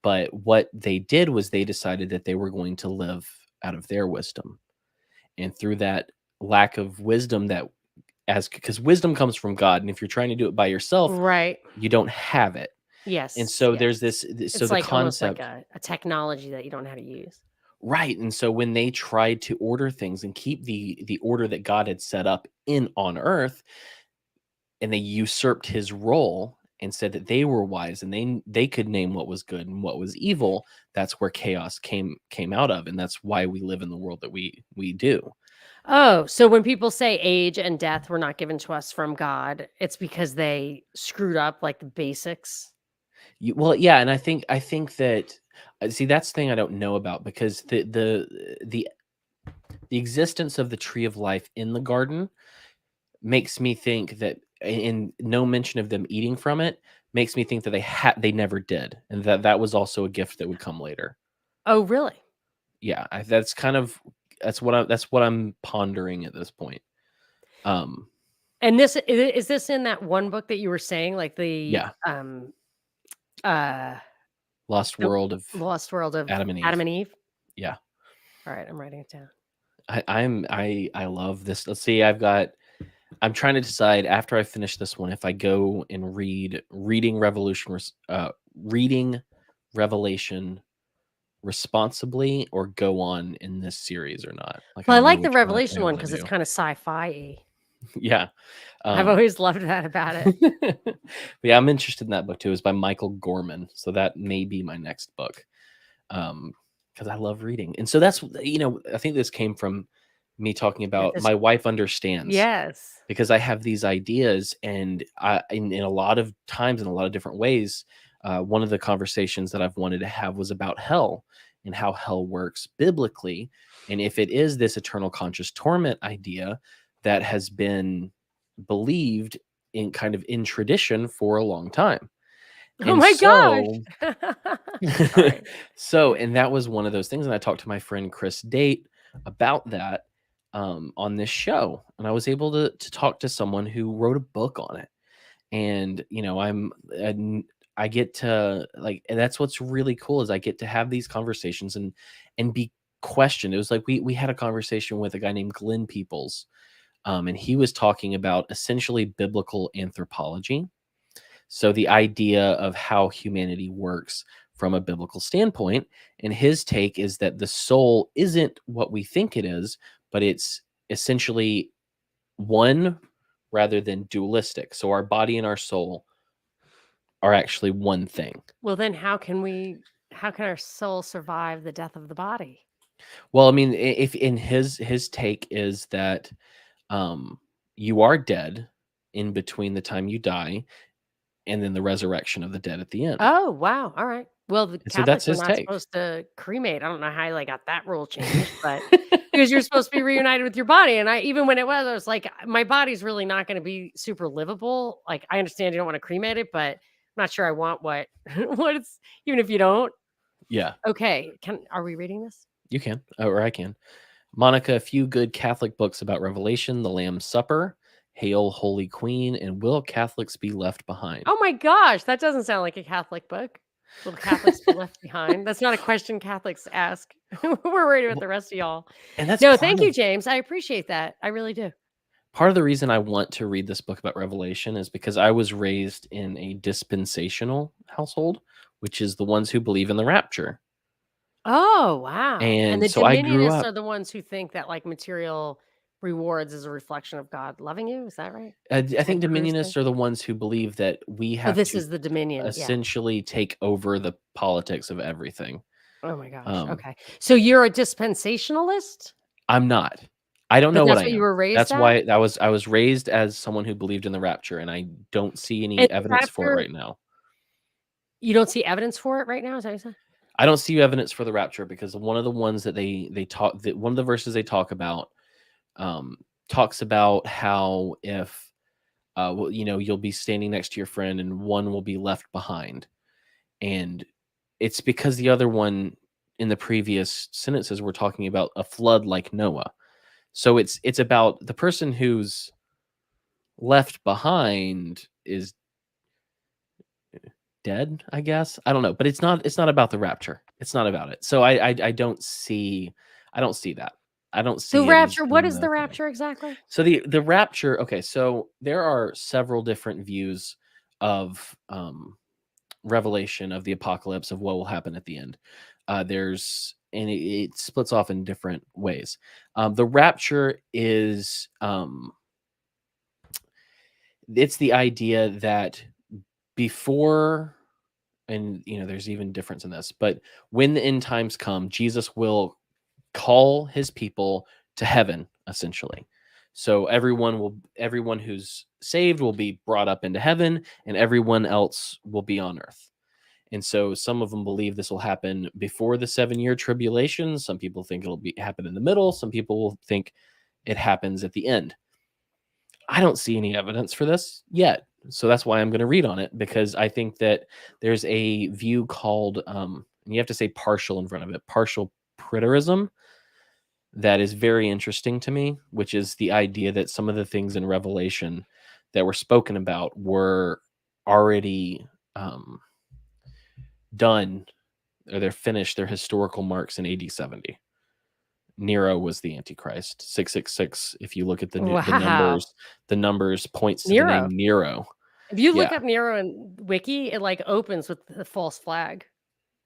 But what they did was they decided that they were going to live out of their wisdom. And through that lack of wisdom, because wisdom comes from God, and if you're trying to do it by yourself, Right. you don't have it. Yes. And so yes. there's so It's the like almost like concept, a technology that you don't know how to use. right? And so when they tried to order things and keep the order that God had set up on earth, and they usurped his role and said that they were wise and they could name what was good and what was evil, that's where chaos came out of, and that's why we live in the world that we do. Oh, so when people say age and death were not given to us from God, it's because they screwed up like the basics. Well, yeah, and I think that see, that's the thing I don't know about, because the existence of the tree of life in the garden makes me think that, and no mention of them eating from it makes me think that they never did, and that was also a gift that would come later. Oh, really? Yeah, that's what I'm pondering at this point. And is this in that one book that you were saying, like Yeah, uh Lost the World of Lost World of Adam and Adam Eve. and Eve? Yeah, All right, I'm writing it down. I love this. Let's see, I'm trying to decide after I finish this one if I go and reading Revelation responsibly, or go on in this series or not. Like, I Well, I don't know like the which one Revelation I one want because to it's do. kind of sci-fi-y. Yeah. I've always loved that about it. But yeah, I'm interested in that book too. It's by Michael Gorman, so that may be my next book. Because I love reading, and so that's I think this came from me talking about my wife understands. Yes. Because I have these ideas, and in a lot of times, in a lot of different ways, one of the conversations that I've wanted to have was about hell and how hell works biblically, and if it is this eternal conscious torment idea that has been believed in tradition for a long time. Oh And my so gosh. Sorry. and that was one of those things, and I talked to my friend Chris Date about that on this show, and I was able to talk to someone who wrote a book on it. And I get to, like, and that's what's really cool, is I get to have these conversations and be questioned. It was like we had a conversation with a guy named Glenn Peoples, and he was talking about essentially biblical anthropology. So the idea of how humanity works from a biblical standpoint, and his take is that the soul isn't what we think it is, but it's essentially one rather than dualistic. So our body and our soul are actually one thing. Well, then how can our soul survive the death of the body? Well, I mean, if in his take is that you are dead in between the time you die and then the resurrection of the dead at the end. Oh, wow. All right. Well, the And so that's Catholics are his not take. supposed to cremate. I don't know how they got that rule changed, but because you're supposed to be reunited with your body. And even when it was, I was like, my body's really not going to be super livable. Like, I understand you don't want to cremate it, but I'm not sure I want what what it's, even if you don't. Yeah, Okay. Are we reading this? you can, or I can. Monica, a few good Catholic books about Revelation, The Lamb's Supper, Hail Holy Queen, and Will Catholics Be Left Behind? Oh my gosh, that doesn't sound like a Catholic book. Will Catholics be left behind? That's not a question Catholics ask. We're worried about Well, the rest of y'all. and that's No, part thank you, of James. I appreciate that. I really do. the reason I want to read this book about Revelation is because I was raised in a dispensational household, which is the ones who believe in the rapture. Oh, wow. And And the so I grew dominionists up. are the ones who think that like material rewards is a reflection of God loving you. Is that right? I Ted think Cruz thing? Dominionists are the ones who believe that we Oh, have this to is the Dominion. Yeah. essentially take over the politics of everything. Oh my gosh. Um, Okay. So you're a dispensationalist, I'm not. I don't but know what that's I what you am. were raised That's at? why I was raised as someone who believed in the rapture, and I don't see And any the evidence for it rapture, right now. you don't see evidence for it right now? Is that what you said? I don't see evidence for the rapture because one of the ones that they talk that one of the verses they talk about um, talks about how if well, you'll be standing next to your friend and one will be left behind, and it's because the other one in the previous sentences we're talking about a flood like Noah. So it's about the person who's left behind is dead, I guess. I don't know, but it's not about the rapture. It's not about it. So I don't see that. I don't The see it as rapture, what being is the the thing. rapture exactly? So the rapture, okay, so there are several different views of revelation of the apocalypse of what will happen at the end. There's and it splits off in different ways. The rapture is it's the idea that before, and there's even difference in this, but when the end times come, Jesus will call his people to heaven, essentially. So everyone who's saved will be brought up into heaven, and everyone else will be on earth. And so some of them believe this will happen before the 7-year tribulation. Some people think it'll be happen in the middle. Some people will think it happens at the end. I don't see any evidence for this yet. So that's why I'm going to read on it, because I think that there's a view called, and you have to say partial in front of it, partial preterism, that is very interesting to me, which is the idea that some of the things in Revelation that were spoken about were already done, or they're finished, their historical marks in AD 70. Nero was the Antichrist. 666. If you look at Wow. the numbers points to the name Nero. Nero. If you look Yeah. up Nero in Wiki, it like opens with the false flag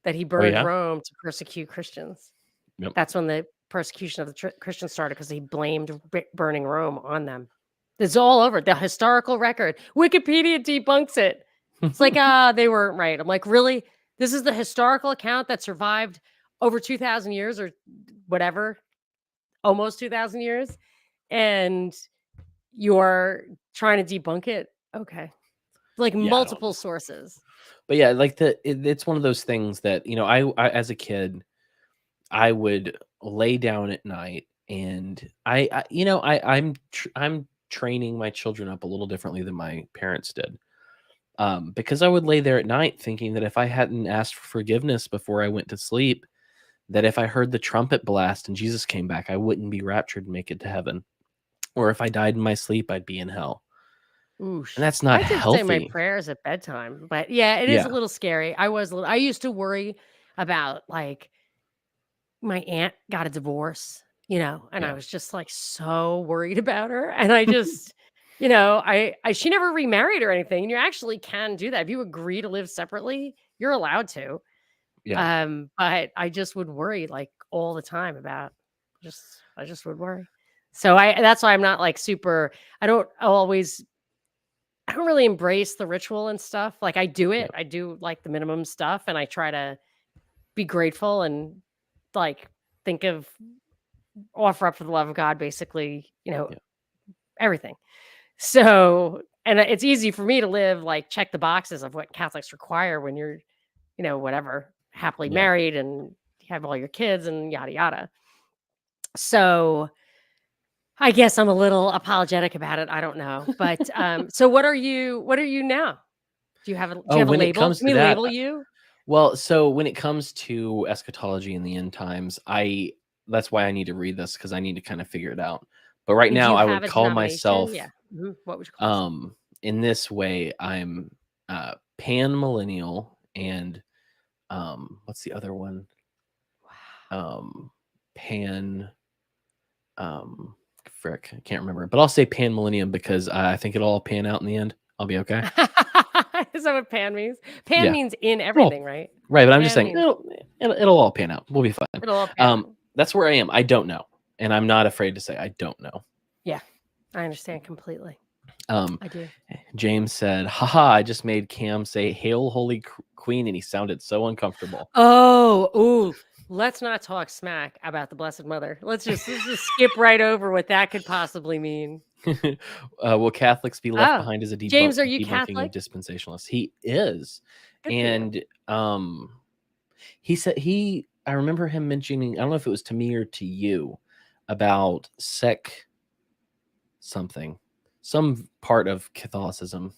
that he Oh burned yeah. Rome to persecute Christians. Yep. That's when the persecution of the Christians started because he blamed burning Rome on them. It's all over the historical record. Wikipedia debunks it. It's like, they weren't right. I'm like, really? This is the historical account that survived over 2,000 years or whatever, almost 2,000 years, and you're trying to debunk it? Okay. Like Yeah, I don't multiple know. sources. But yeah, like it's one of those things that I as a kid I would lay down at night, and I'm training my children up a little differently than my parents did. Because I would lay there at night thinking that if I hadn't asked for forgiveness before I went to sleep, that if I heard the trumpet blast and Jesus came back, I wouldn't be raptured and make it to heaven. Or if I died in my sleep, I'd be in hell. And Oosh. that's not I did say my healthy. prayers at bedtime, but yeah, it is a Yeah. little scary. I used to worry about like my aunt got a divorce, and I Yeah. was just like so worried about her. And I just, she never remarried or anything. And you actually can do that. If you agree to live separately, you're allowed to. Yeah. But I just would worry like all the time about I just would worry. So that's why I'm not like super, I don't really embrace the ritual and stuff. Like I do Yeah. it. I do like the minimum stuff and I try to be grateful and like think of, offer up for the love of God, basically, Yeah. everything. So, and it's easy for me to live, like, check the boxes of what Catholics require when you're, whatever, happily Yeah. married and you have all your kids and yada, yada. So I guess I'm a little apologetic about it. I don't know. But, so what are you now? Do you have Oh, a when it label? comes Can to we that, label you? well, so when it comes to eschatology and the end times, that's why I need to read this because I need to kind of figure it out. But right Do now, you I have would a call denomination? myself Yeah. What would you call yourself? in this way. I'm pan millennial and what's the other one? Pan frick, I can't remember, but I'll say pan millennium because I think it'll all pan out in the end. I'll be okay. Is that what pan means? Pan Yeah. means in Well, everything, right? right, but I'm just Pan saying means it'll all pan out. We'll be fine. it'll all pan out. That's where I am. I don't know, and I'm not afraid to say I don't know. Yeah, I understand completely. Um, I do. James said, "Haha! I just made Cam say Hail Holy Queen, and he sounded so uncomfortable." Oh, let's not talk smack about the Blessed Mother. Let's just skip right over what that could possibly mean. Will Catholics be left Oh, behind as a James, are you debunking of Catholic? dispensationalists? He is, Good for you. and he said I remember him mentioning, I don't know if it was to me or to you, about some part of Catholicism.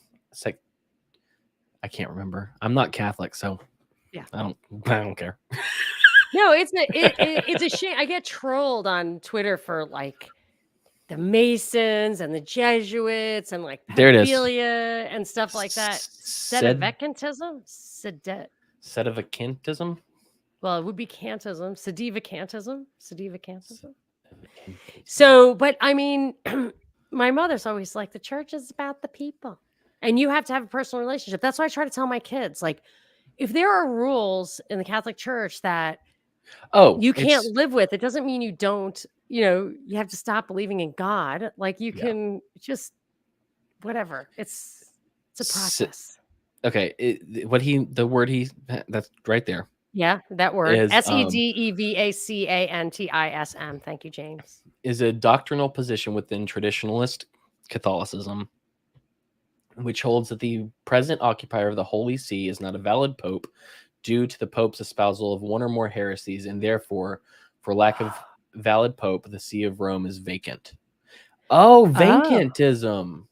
I can't remember. I'm not Catholic, so Yeah. I don't care. No, it's a shame. I get trolled on Twitter for, like, the Masons and the Jesuits and, like, There it is. pedophilia and stuff like that. Sedevacantism? Sedevacantism? Well, it would be cantism. Sedevacantism. So, but I mean, my mother's always like, the church is about the people. And you have to have a personal relationship. That's why I try to tell my kids, like, if there are rules in the Catholic Church that you can't live with, it doesn't mean you don't, you have to stop believing in God. Like, you can just, whatever. It's a process. Okay. That's right there. Yeah, that word. Is, Sedevacantism. Thank you, James. Is a doctrinal position within traditionalist Catholicism, which holds that the present occupier of the Holy See is not a valid pope due to the pope's espousal of one or more heresies, and therefore, for lack of valid pope, the See of Rome is vacant. Oh, vacantism.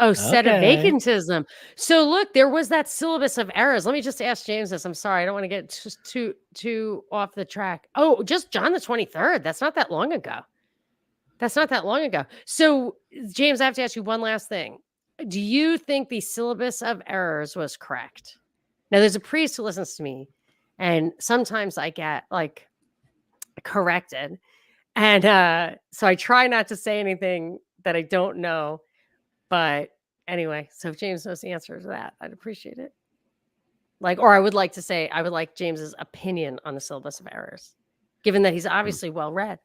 Oh, sedevacantism. So look, there was that syllabus of errors. Let me just ask James this. I'm sorry, I don't want to get too off the track. Oh, just John the 23rd. That's not that long ago. So, James, I have to ask you one last thing. Do you think the syllabus of errors was correct? Now, there's a priest who listens to me, and sometimes I get, like, corrected. And so I try not to say anything that I don't know. But anyway, so if James knows the answer to that, I'd appreciate it. Like, or I would like James's opinion on the syllabus of errors, given that he's obviously well read.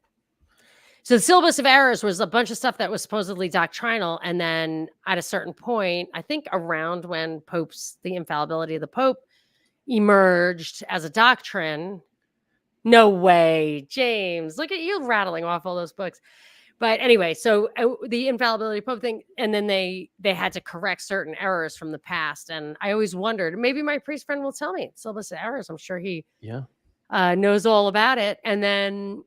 So the syllabus of errors was a bunch of stuff that was supposedly doctrinal. And then at a certain point, I think around when the infallibility of the Pope emerged as a doctrine. No way, James, look at you rattling off all those books. But anyway, so the infallibility Pope thing, and then they had to correct certain errors from the past. And I always wondered, maybe my priest friend will tell me syllabus of errors. I'm sure he knows all about it. And then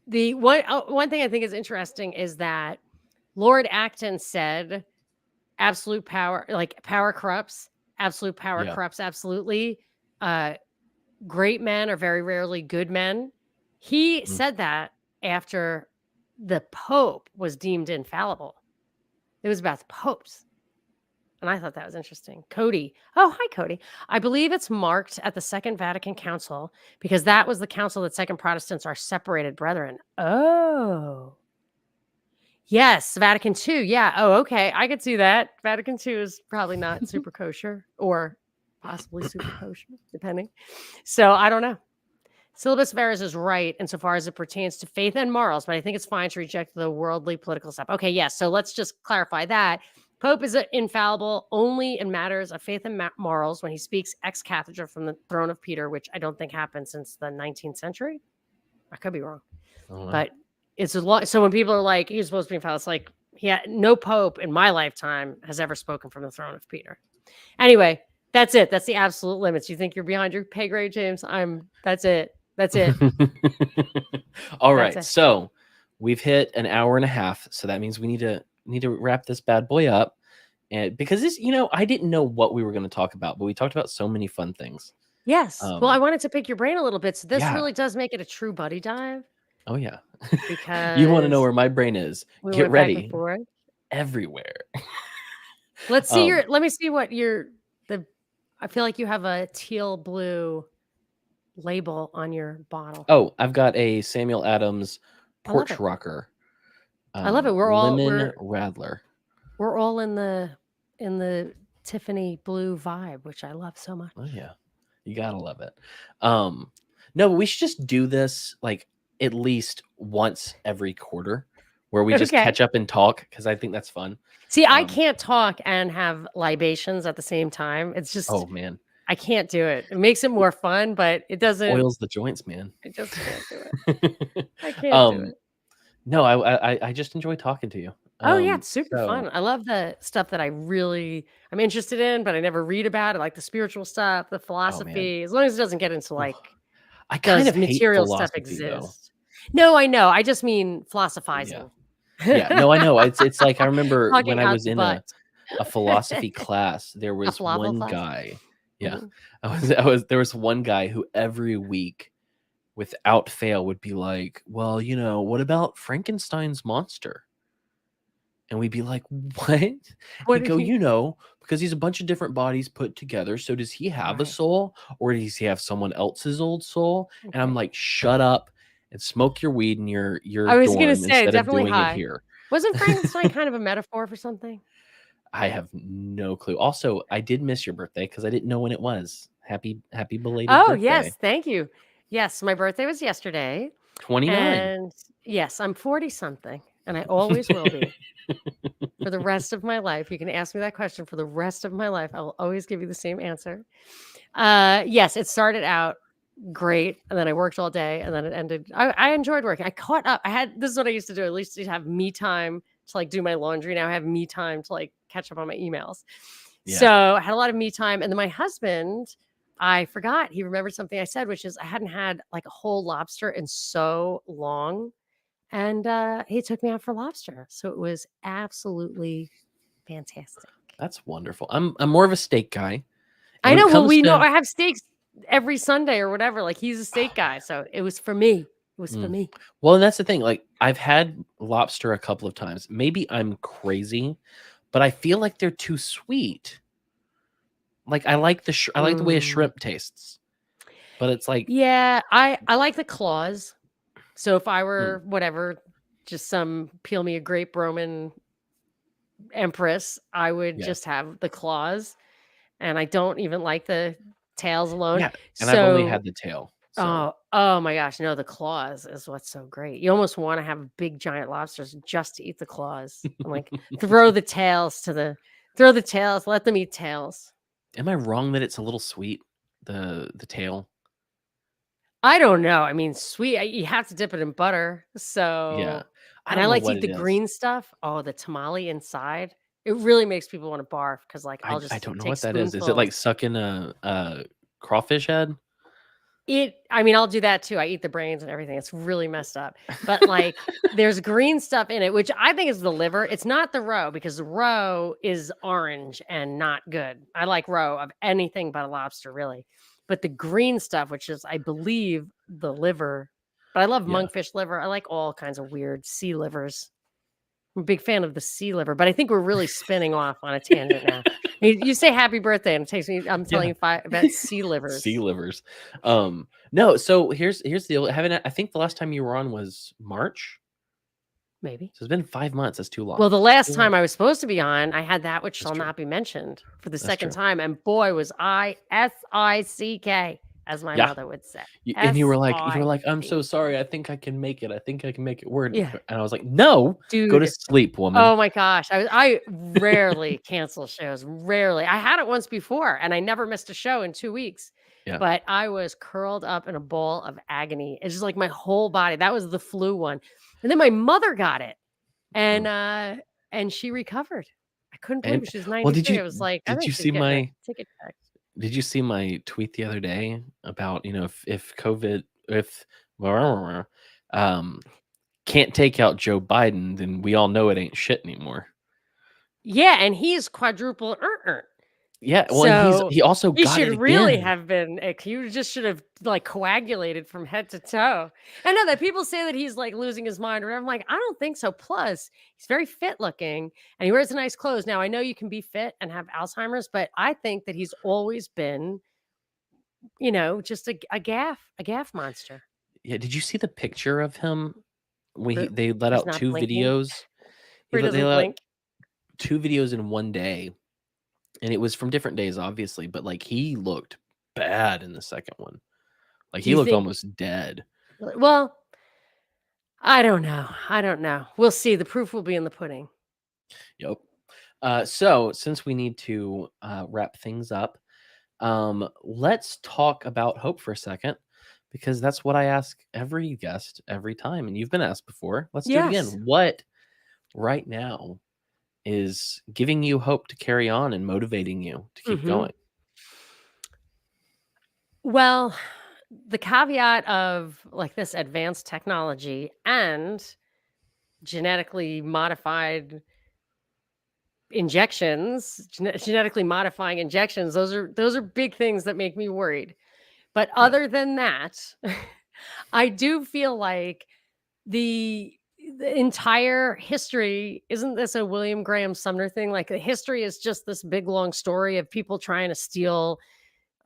the one thing I think is interesting is that Lord Acton said, absolute power, like power corrupts, absolute power corrupts absolutely. Great men are very rarely good men. He said that after the Pope was deemed infallible. It was about the popes. And I thought that was interesting. Cody. Oh, hi, Cody. I believe it's marked at the Second Vatican Council because that was the council that Second Protestants are separated brethren. Oh. Yes, Vatican II. Yeah. Oh, okay. I could see that. Vatican II is probably not super kosher or possibly super kosher, depending. So I don't know. Syllabus of errors is right insofar as it pertains to faith and morals, but I think it's fine to reject the worldly political stuff. Okay, yes. So let's just clarify that. Pope is infallible only in matters of faith and morals when he speaks ex cathedra from the throne of Peter, which I don't think happened since the 19th century. I could be wrong, Oh, wow. but it's a lot. So when people are like, he's supposed to be infallible, it's like, yeah, no pope in my lifetime has ever spoken from the throne of Peter. Anyway, that's it. That's the absolute limits. You think you're behind your pay grade, James? That's it. That's it. All That's right. it. So we've hit an hour and a half. So that means we need to wrap this bad boy up. And because this, I didn't know what we were going to talk about, but we talked about so many fun things. Yes. Well, I wanted to pick your brain a little bit. So this Yeah. really does make it a true buddy dive. Oh yeah. Because you want to know where my brain is. we Get went back ready. and forth. Everywhere. Let's see let me see what I feel like you have a teal blue label on your bottle. Oh, I've got a Samuel Adams porch it. rocker. I love it. Lemon Radler. We're all in the Tiffany blue vibe, which I love so much. Oh yeah. You gotta love it. No, but we should just do this like at least once every quarter where we just catch up and talk, because I think that's fun. See, I can't talk and have libations at the same time. It's just, oh man, I can't do it. It makes it more fun, but it doesn't oils the joints, man. I just can't do it. I can't do it. No, I just enjoy talking to you. Oh yeah, it's super fun. I love the stuff that I'm interested in, but I never read about it, like the spiritual stuff, the philosophy. As long as it doesn't get into like I kind of material hate stuff philosophy, exists. No, I know. I just mean philosophizing. Yeah, no, I know. It's like I remember Talking when I out was the in butt. a philosophy class, there was one class? guy. Yeah. Mhm. There was one guy who every week without fail would be like, well, what about Frankenstein's monster? And we'd be like, what? What He'd did go, he because he's a bunch of different bodies put together. So does he have a soul, or does he have someone else's old soul? And I'm like, shut up and smoke your weed in your I was dorm gonna say, instead of definitely doing high. it here. Wasn't Frankenstein kind of a metaphor for something? I have no clue. Also, I did miss your birthday because I didn't know when it was. Happy belated Oh, birthday. yes. Thank you. Yes, my birthday was yesterday. 29. And yes, I'm 40 something, and I always will be for the rest of my life. You can ask me that question for the rest of my life. I will always give you the same answer. Yes, it started out great, and then I worked all day, and then it ended. I enjoyed working. I caught up. This is what I used to do. At least to have me time to like do my laundry. Now I have me time to like catch up on my emails. Yeah. So I had a lot of me time, and then my husband, I forgot, he remembered something I said, which is I hadn't had like a whole lobster in so long. And he took me out for lobster. So it was absolutely fantastic. That's wonderful. I'm more of a steak guy. I know. Well, we know I have steaks every Sunday or whatever. Like he's a steak guy. So it was for me. It was for me. Well, and that's the thing. Like I've had lobster a couple of times. Maybe I'm crazy, but I feel like they're too sweet. Like I like I like the way a shrimp tastes, but it's like, yeah, I like the claws. So if I were whatever, just some peel me a grape Roman empress, I would just have the claws, and I don't even like the tails alone. Yeah, and I've only had the tail. So. Oh my gosh, no, the claws is what's so great. You almost want to have big giant lobsters just to eat the claws. I'm like, throw the tails, let them eat tails. Am I wrong that it's a little sweet, the tail? I don't know. I mean, sweet. You have to dip it in butter. So Yeah, I like to eat the green stuff. Oh, the tamale inside. It really makes people want to barf because, like, I don't know what that is. Is it like sucking a crawfish head? I mean, I'll do that too. I eat the brains and everything. It's really messed up. But like, there's green stuff in it, which I think is the liver. It's not the roe, because the roe is orange and not good. I like roe of anything but a lobster, really. But the green stuff, which is, I believe, the liver. But I love monkfish liver. I like all kinds of weird sea livers. I'm a big fan of the sea liver, but I think we're really spinning off on a tangent now. You say happy birthday, and it takes me. I'm telling you about sea livers. Sea livers. No. So here's the deal. I think the last time you were on was March. Maybe. So it's been 5 months. That's too long. Well, the last time I was supposed to be on, I had that which shall not be mentioned for the second time, and boy, was I SICK, as my mother would say. And you were like, I'm so sorry. I think I can make it. I think I can make it work. Yeah. And I was like, no, dude, go to sleep, woman. Oh my gosh. I rarely cancel shows. Rarely. I had it once before, and I never missed a show in 2 weeks. Yeah. but I was curled up in a ball of agony. It's just like my whole body. That was the flu one. And then my mother got it and she recovered. I couldn't believe And it. She was well, 93. I was like, I did think you she's see getting a my ticket check. tweet the other day about, if COVID, if um can't take out Joe Biden, then we all know it ain't shit anymore. Yeah, and he's quadruple. Yeah, well, and So he also he got should it really again. have been. He just should have like coagulated from head to toe. I know that people say that he's like losing his mind, or whatever. I'm like, I don't think so. Plus, he's very fit looking, and he wears nice clothes. Now, I know you can be fit and have Alzheimer's, but I think that he's always been, just a gaff monster. Yeah, did you see the picture of him when Where they let he's out not 2 blinking, videos? where he They doesn't let out blink. 2 videos in one day, and it was from different days, obviously, but like he looked bad in the second one. Like Do he you looked think? almost dead. Well, I don't know. I don't know. We'll see. The proof will be in the pudding. Yep. So since we need to wrap things up, let's talk about hope for a second, because that's what I ask every guest every time, and you've been asked before. Let's do it again. Yes. What right now is giving you hope to carry on and motivating you to keep going? Well, the caveat of like this advanced technology and genetically modified injections, genetically modifying injections, those are big things that make me worried. But Yeah. other than that, I do feel like the entire history, isn't this a William Graham Sumner thing? Like the history is just this big long story of people trying to steal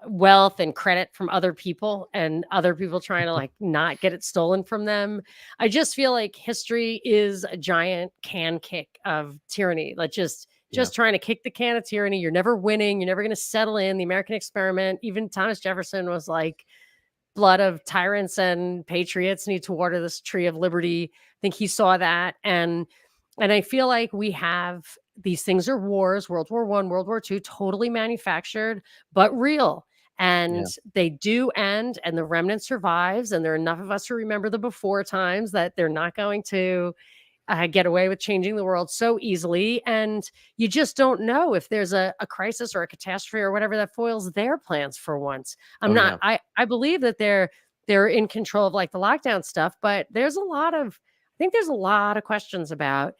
wealth and credit from other people and other people trying to like not get it stolen from them. I just feel like history is a giant can kick of tyranny. Like just trying to kick the can of tyranny. You're never winning. You're never going to settle in. The American experiment. Even Thomas Jefferson was like, blood of tyrants and patriots need to water this tree of liberty. I think he saw that. And I feel like we have these things are wars, World War I, World War II, totally manufactured, but real. And they do end and the remnant survives. And there are enough of us who remember the before times that they're not going to get away with changing the world so easily. And you just don't know if there's a crisis or a catastrophe or whatever that foils their plans for once. I believe that they're in control of like the lockdown stuff, but I think there's a lot of questions about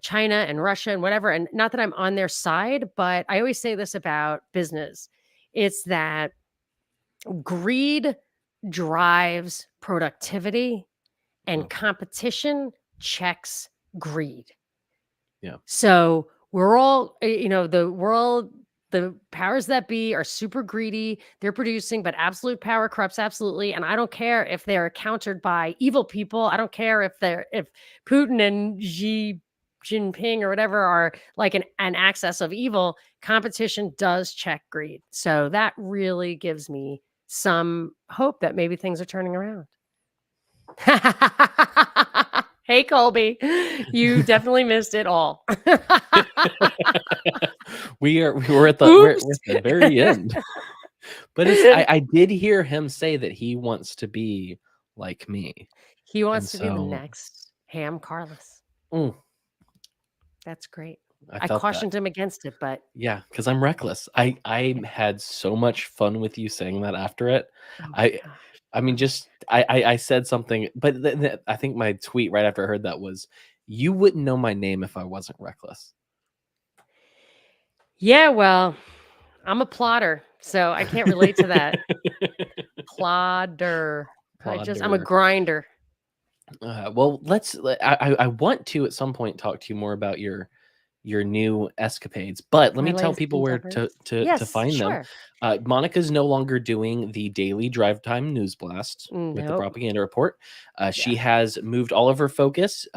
China and Russia and whatever. And not that I'm on their side, but I always say this about business. It's that greed drives productivity and competition checks greed. Yeah. So we're all, the powers that be are super greedy. They're producing, but absolute power corrupts absolutely. And I don't care if they're countered by evil people. I don't care if Putin and Xi Jinping or whatever are like an access of evil. Competition does check greed. So that really gives me some hope that maybe things are turning around. Hey, Colby, you definitely missed it all. we're at the very end. But I did hear him say that he wants to be like me. He wants to be the next Ham Carlos. That's great. I cautioned him against it, but yeah, because I'm reckless. I had so much fun with you saying that after it. I mean, just I said something, but I think my tweet right after I heard that was, "You wouldn't know my name if I wasn't reckless." Yeah, well, I'm a plotter, so I can't relate to that. Plodder. I'm a grinder. Well, I want to at some point talk to you more about your new escapades, but let me tell people where to find them. Monica's no longer doing the daily drive time news blast with the propaganda report. She has moved all of her focus.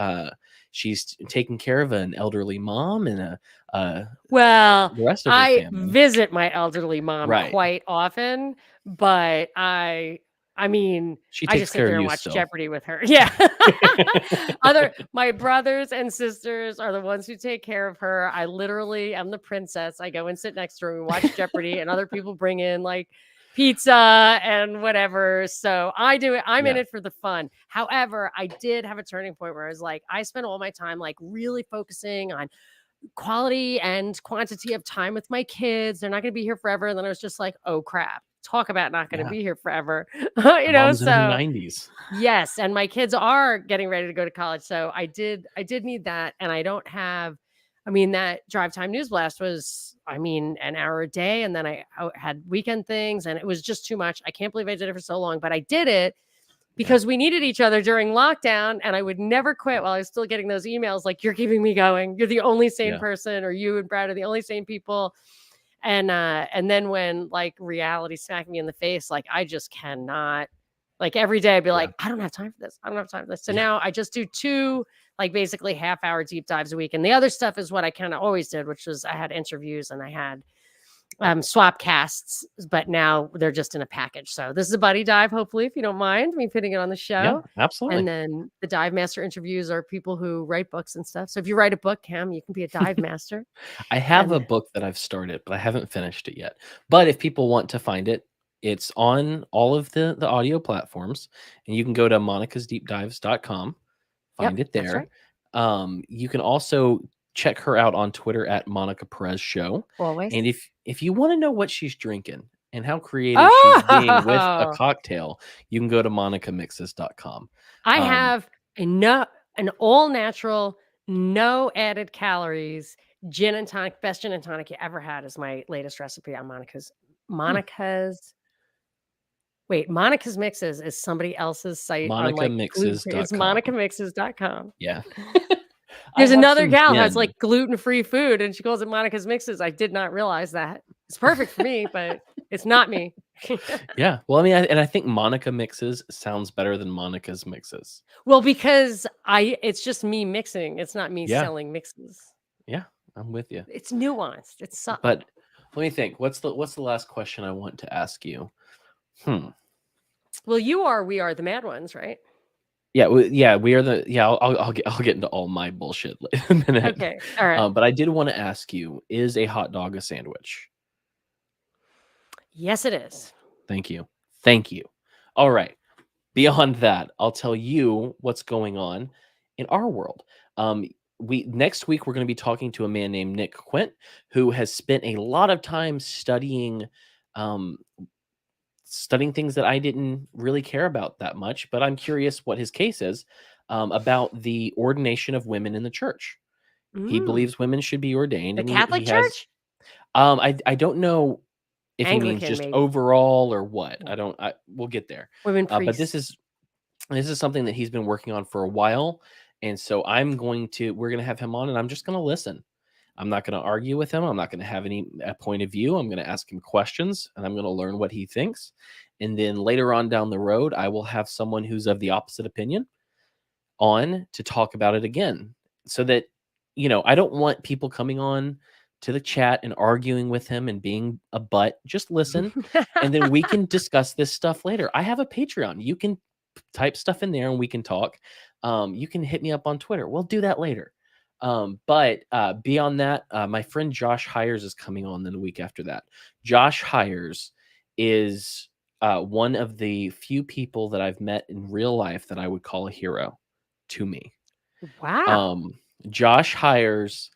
She's taking care of an elderly mom and the rest of her family. Visit my elderly mom quite often, but I mean, I just sit there and watch Jeopardy with her. Yeah. My brothers and sisters are the ones who take care of her. I literally am the princess. I go and sit next to her. We watch Jeopardy, and other people bring in like pizza and whatever. So I do it. I'm in Yeah. it for the fun. However, I did have a turning point where I was like, I spent all my time like really focusing on quality and quantity of time with my kids. They're not going to be here forever. And then I was just like, oh crap, talk about not going to Yeah. be here forever. My mom's in her So 90s. yes, and my kids are getting ready to go to college. So I did need that. And I don't have, I mean, that drive time news blast was, I mean, an hour a day. And then I had weekend things and it was just too much. I can't believe I did it for so long, but I did it because we needed each other during lockdown and I would never quit while I was still getting those emails like, you're keeping me going. You're the only sane Yeah. person, or you and Brad are the only sane people. And then when like reality smacked me in the face, like I just cannot, like every day I'd be like, I don't have time for this. I don't have time for this. So now I just do 2 like basically half-hour deep dives a week. And the other stuff is what I kind of always did, which was I had interviews and I had swap casts, but now they're just in a package. So this is a buddy dive, hopefully, if you don't mind me putting it on the show. Yeah, absolutely. And then the dive master interviews are people who write books and stuff. So if you write a book, Cam, you can be a dive master. I have a And book that I've started, but I haven't finished it yet. But if people want to find it, it's on all of the audio platforms, and you can go to monicasdeepdives.com, find it that's there. right. You can also check her out on Twitter at Monica Perez Show. Always. And if you want to know what she's drinking and how creative she's being with a Oh, cocktail, you can go to monicamixes.com. I have an all natural, no added calories gin and tonic, best gin and tonic you ever had is my latest recipe on Monica's. Monica's Mixes is somebody else's site on like gluten-free. It's monicamixes.com. monicamixes.com. Yeah. There's have another some gal who has gin. like gluten-free food and she calls it Monica's Mixes. I did not realize that. It's perfect for me, but it's not me. Yeah. Well, I mean, I think Monica Mixes sounds better than Monica's Mixes. Well, because it's just me mixing. It's not me Yeah. selling mixes. Yeah, I'm with you. It's nuanced. It's subtle. But let me think. What's the last question I want to ask you? Well, we are the mad ones, right? Yeah, we are the. Yeah, I'll get into all my bullshit in a minute. Okay, all right. But I did want to ask you: is a hot dog a sandwich? Yes, it is. Thank you. All right. Beyond that, I'll tell you what's going on in our world. Next week we're going to be talking to a man named Nick Quint, who has spent a lot of time studying things that I didn't really care about that much, but I'm curious what his case is about the ordination of women in the church. He believes women should be ordained. The and Catholic he has, Church? I don't know if he means Anglican, just maybe. overall or what. We'll get there. Women But priests. this is something that he's been working on for a while. And so we're going to have him on and I'm just going to listen. I'm not going to argue with him. I'm not going to have a point of view. I'm going to ask him questions and I'm going to learn what he thinks. And then later on down the road, I will have someone who's of the opposite opinion on to talk about it again. So that, I don't want people coming on to the chat and arguing with him and being a butt. Just listen. And then we can discuss this stuff later. I have a Patreon. You can type stuff in there and we can talk. You can hit me up on Twitter. We'll do that later. But beyond that, my friend Josh Hyers is coming on then the week after that. Josh Hyers is one of the few people that I've met in real life that I would call a hero to me. Wow. Josh Hyers,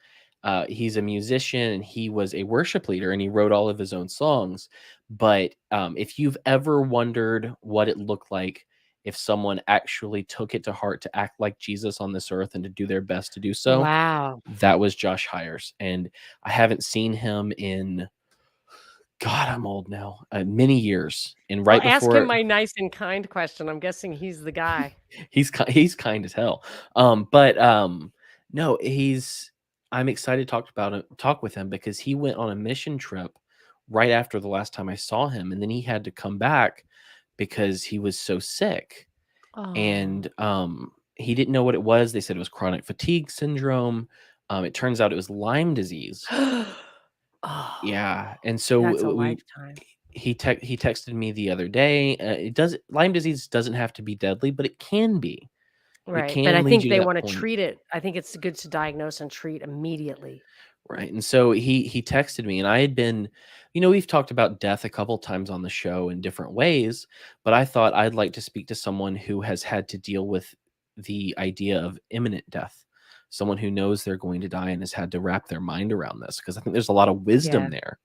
he's a musician and he was a worship leader and he wrote all of his own songs. But if you've ever wondered what it looked like if someone actually took it to heart to act like Jesus on this earth and to do their best to do so, Wow. that was Josh Hyers. And I haven't seen him in, God, I'm old now, many years. And right Well, before, ask him my nice and kind question. I'm guessing he's the guy. he's kind as hell. No, I'm excited to talk with him because he went on a mission trip right after the last time I saw him. And then he had to come back because he was so sick. Oh. And he didn't know what it was. They said it was chronic fatigue syndrome. It turns out it was Lyme disease. Oh, Yeah. And so that's a lifetime. he texted me the other day. Lyme disease doesn't have to be deadly, but it can be. Right. It can But I lead think you they to that want to point. treat it. I think it's good to diagnose and treat immediately. Right. And so he texted me, and I had been, we've talked about death a couple times on the show in different ways, but I thought I'd like to speak to someone who has had to deal with the idea of imminent death, someone who knows they're going to die and has had to wrap their mind around this, because I think there's a lot of wisdom Yeah, there.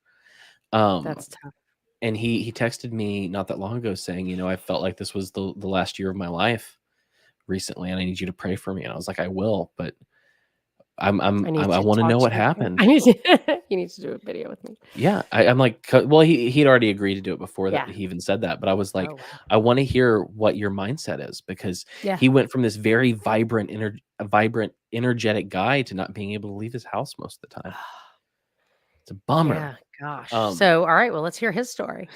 that's tough. And he texted me not that long ago saying, I felt like this was the last year of my life recently, and I need you to pray for me. And I was like, I will, but I want to know what happened. I need to, you need to do a video with me. Yeah, I'm like, well, he'd already agreed to do it before that Yeah. he even said that, but I was like, Oh, wow. I want to hear what your mindset is, because Yeah. he went from this very vibrant, energetic guy to not being able to leave his house most of the time. It's a bummer. Yeah, gosh. So, all right, well, let's hear his story.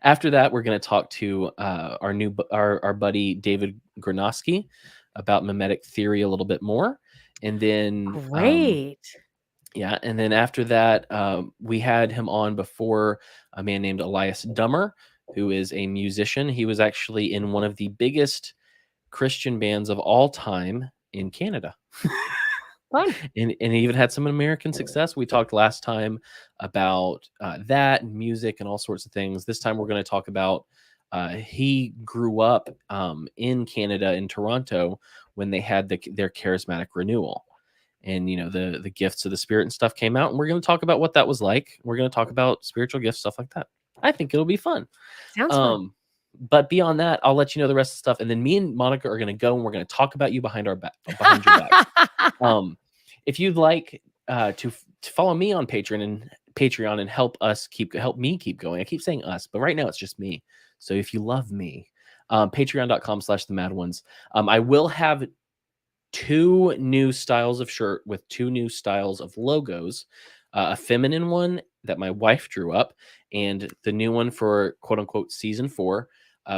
After that, we're going to talk to our buddy David Granosky about mimetic theory a little bit more, and then Great. yeah, and then after that, we had him on before, a man named Elias Dummer, who is a musician. He was actually in one of the biggest Christian bands of all time in Canada. Fun. And he even had some American success. We talked last time about that and music and all sorts of things. This time we're going to talk about he grew up in Canada, in Toronto, when they had their charismatic renewal. And, the gifts of the Spirit and stuff came out. And we're going to talk about what that was like. We're going to talk about spiritual gifts, stuff like that. I think it'll be fun. Sounds fun. But beyond that, I'll let you know the rest of the stuff. And then me and Monica are going to go, and we're going to talk about you behind your back. If you'd like to follow me on Patreon and help me keep going. I keep saying us, but right now it's just me. So if you love me, patreon.com/themadOnes. I will have 2 new styles of shirt with 2 new styles of logos, a feminine one that my wife drew up, and the new one for quote unquote season 4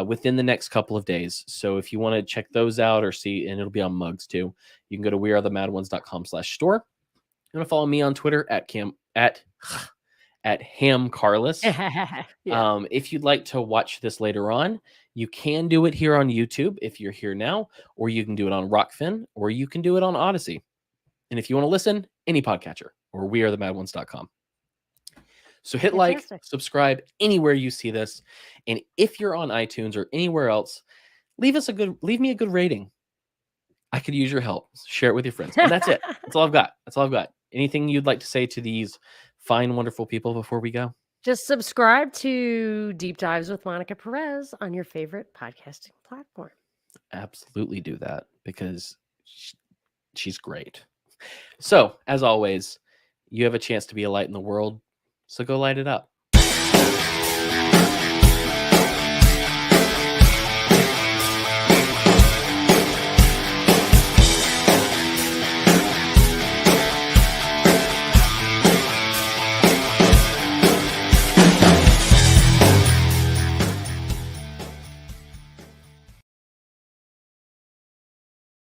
within the next couple of days. So if you want to check those out or see, and it'll be on mugs too, you can go to wearethemadOnes.com/store. You want to follow me on Twitter at hamcarlos. Yeah. If you'd like to watch this later on, you can do it here on YouTube if you're here now, or you can do it on Rockfin, or you can do it on Odyssey. And if you want to listen, any podcatcher or wearethemadOnes.com. So hit Fantastic. like, subscribe anywhere you see this. And if you're on iTunes or anywhere else, leave me a good rating. I could use your help. Share it with your friends. And that's it. That's all I've got. Anything you'd like to say to these fine, wonderful people before we go? Just subscribe to Deep Dives with Monica Perez on your favorite podcasting platform. Absolutely do that, because she's great. So, as always, you have a chance to be a light in the world, so go light it up.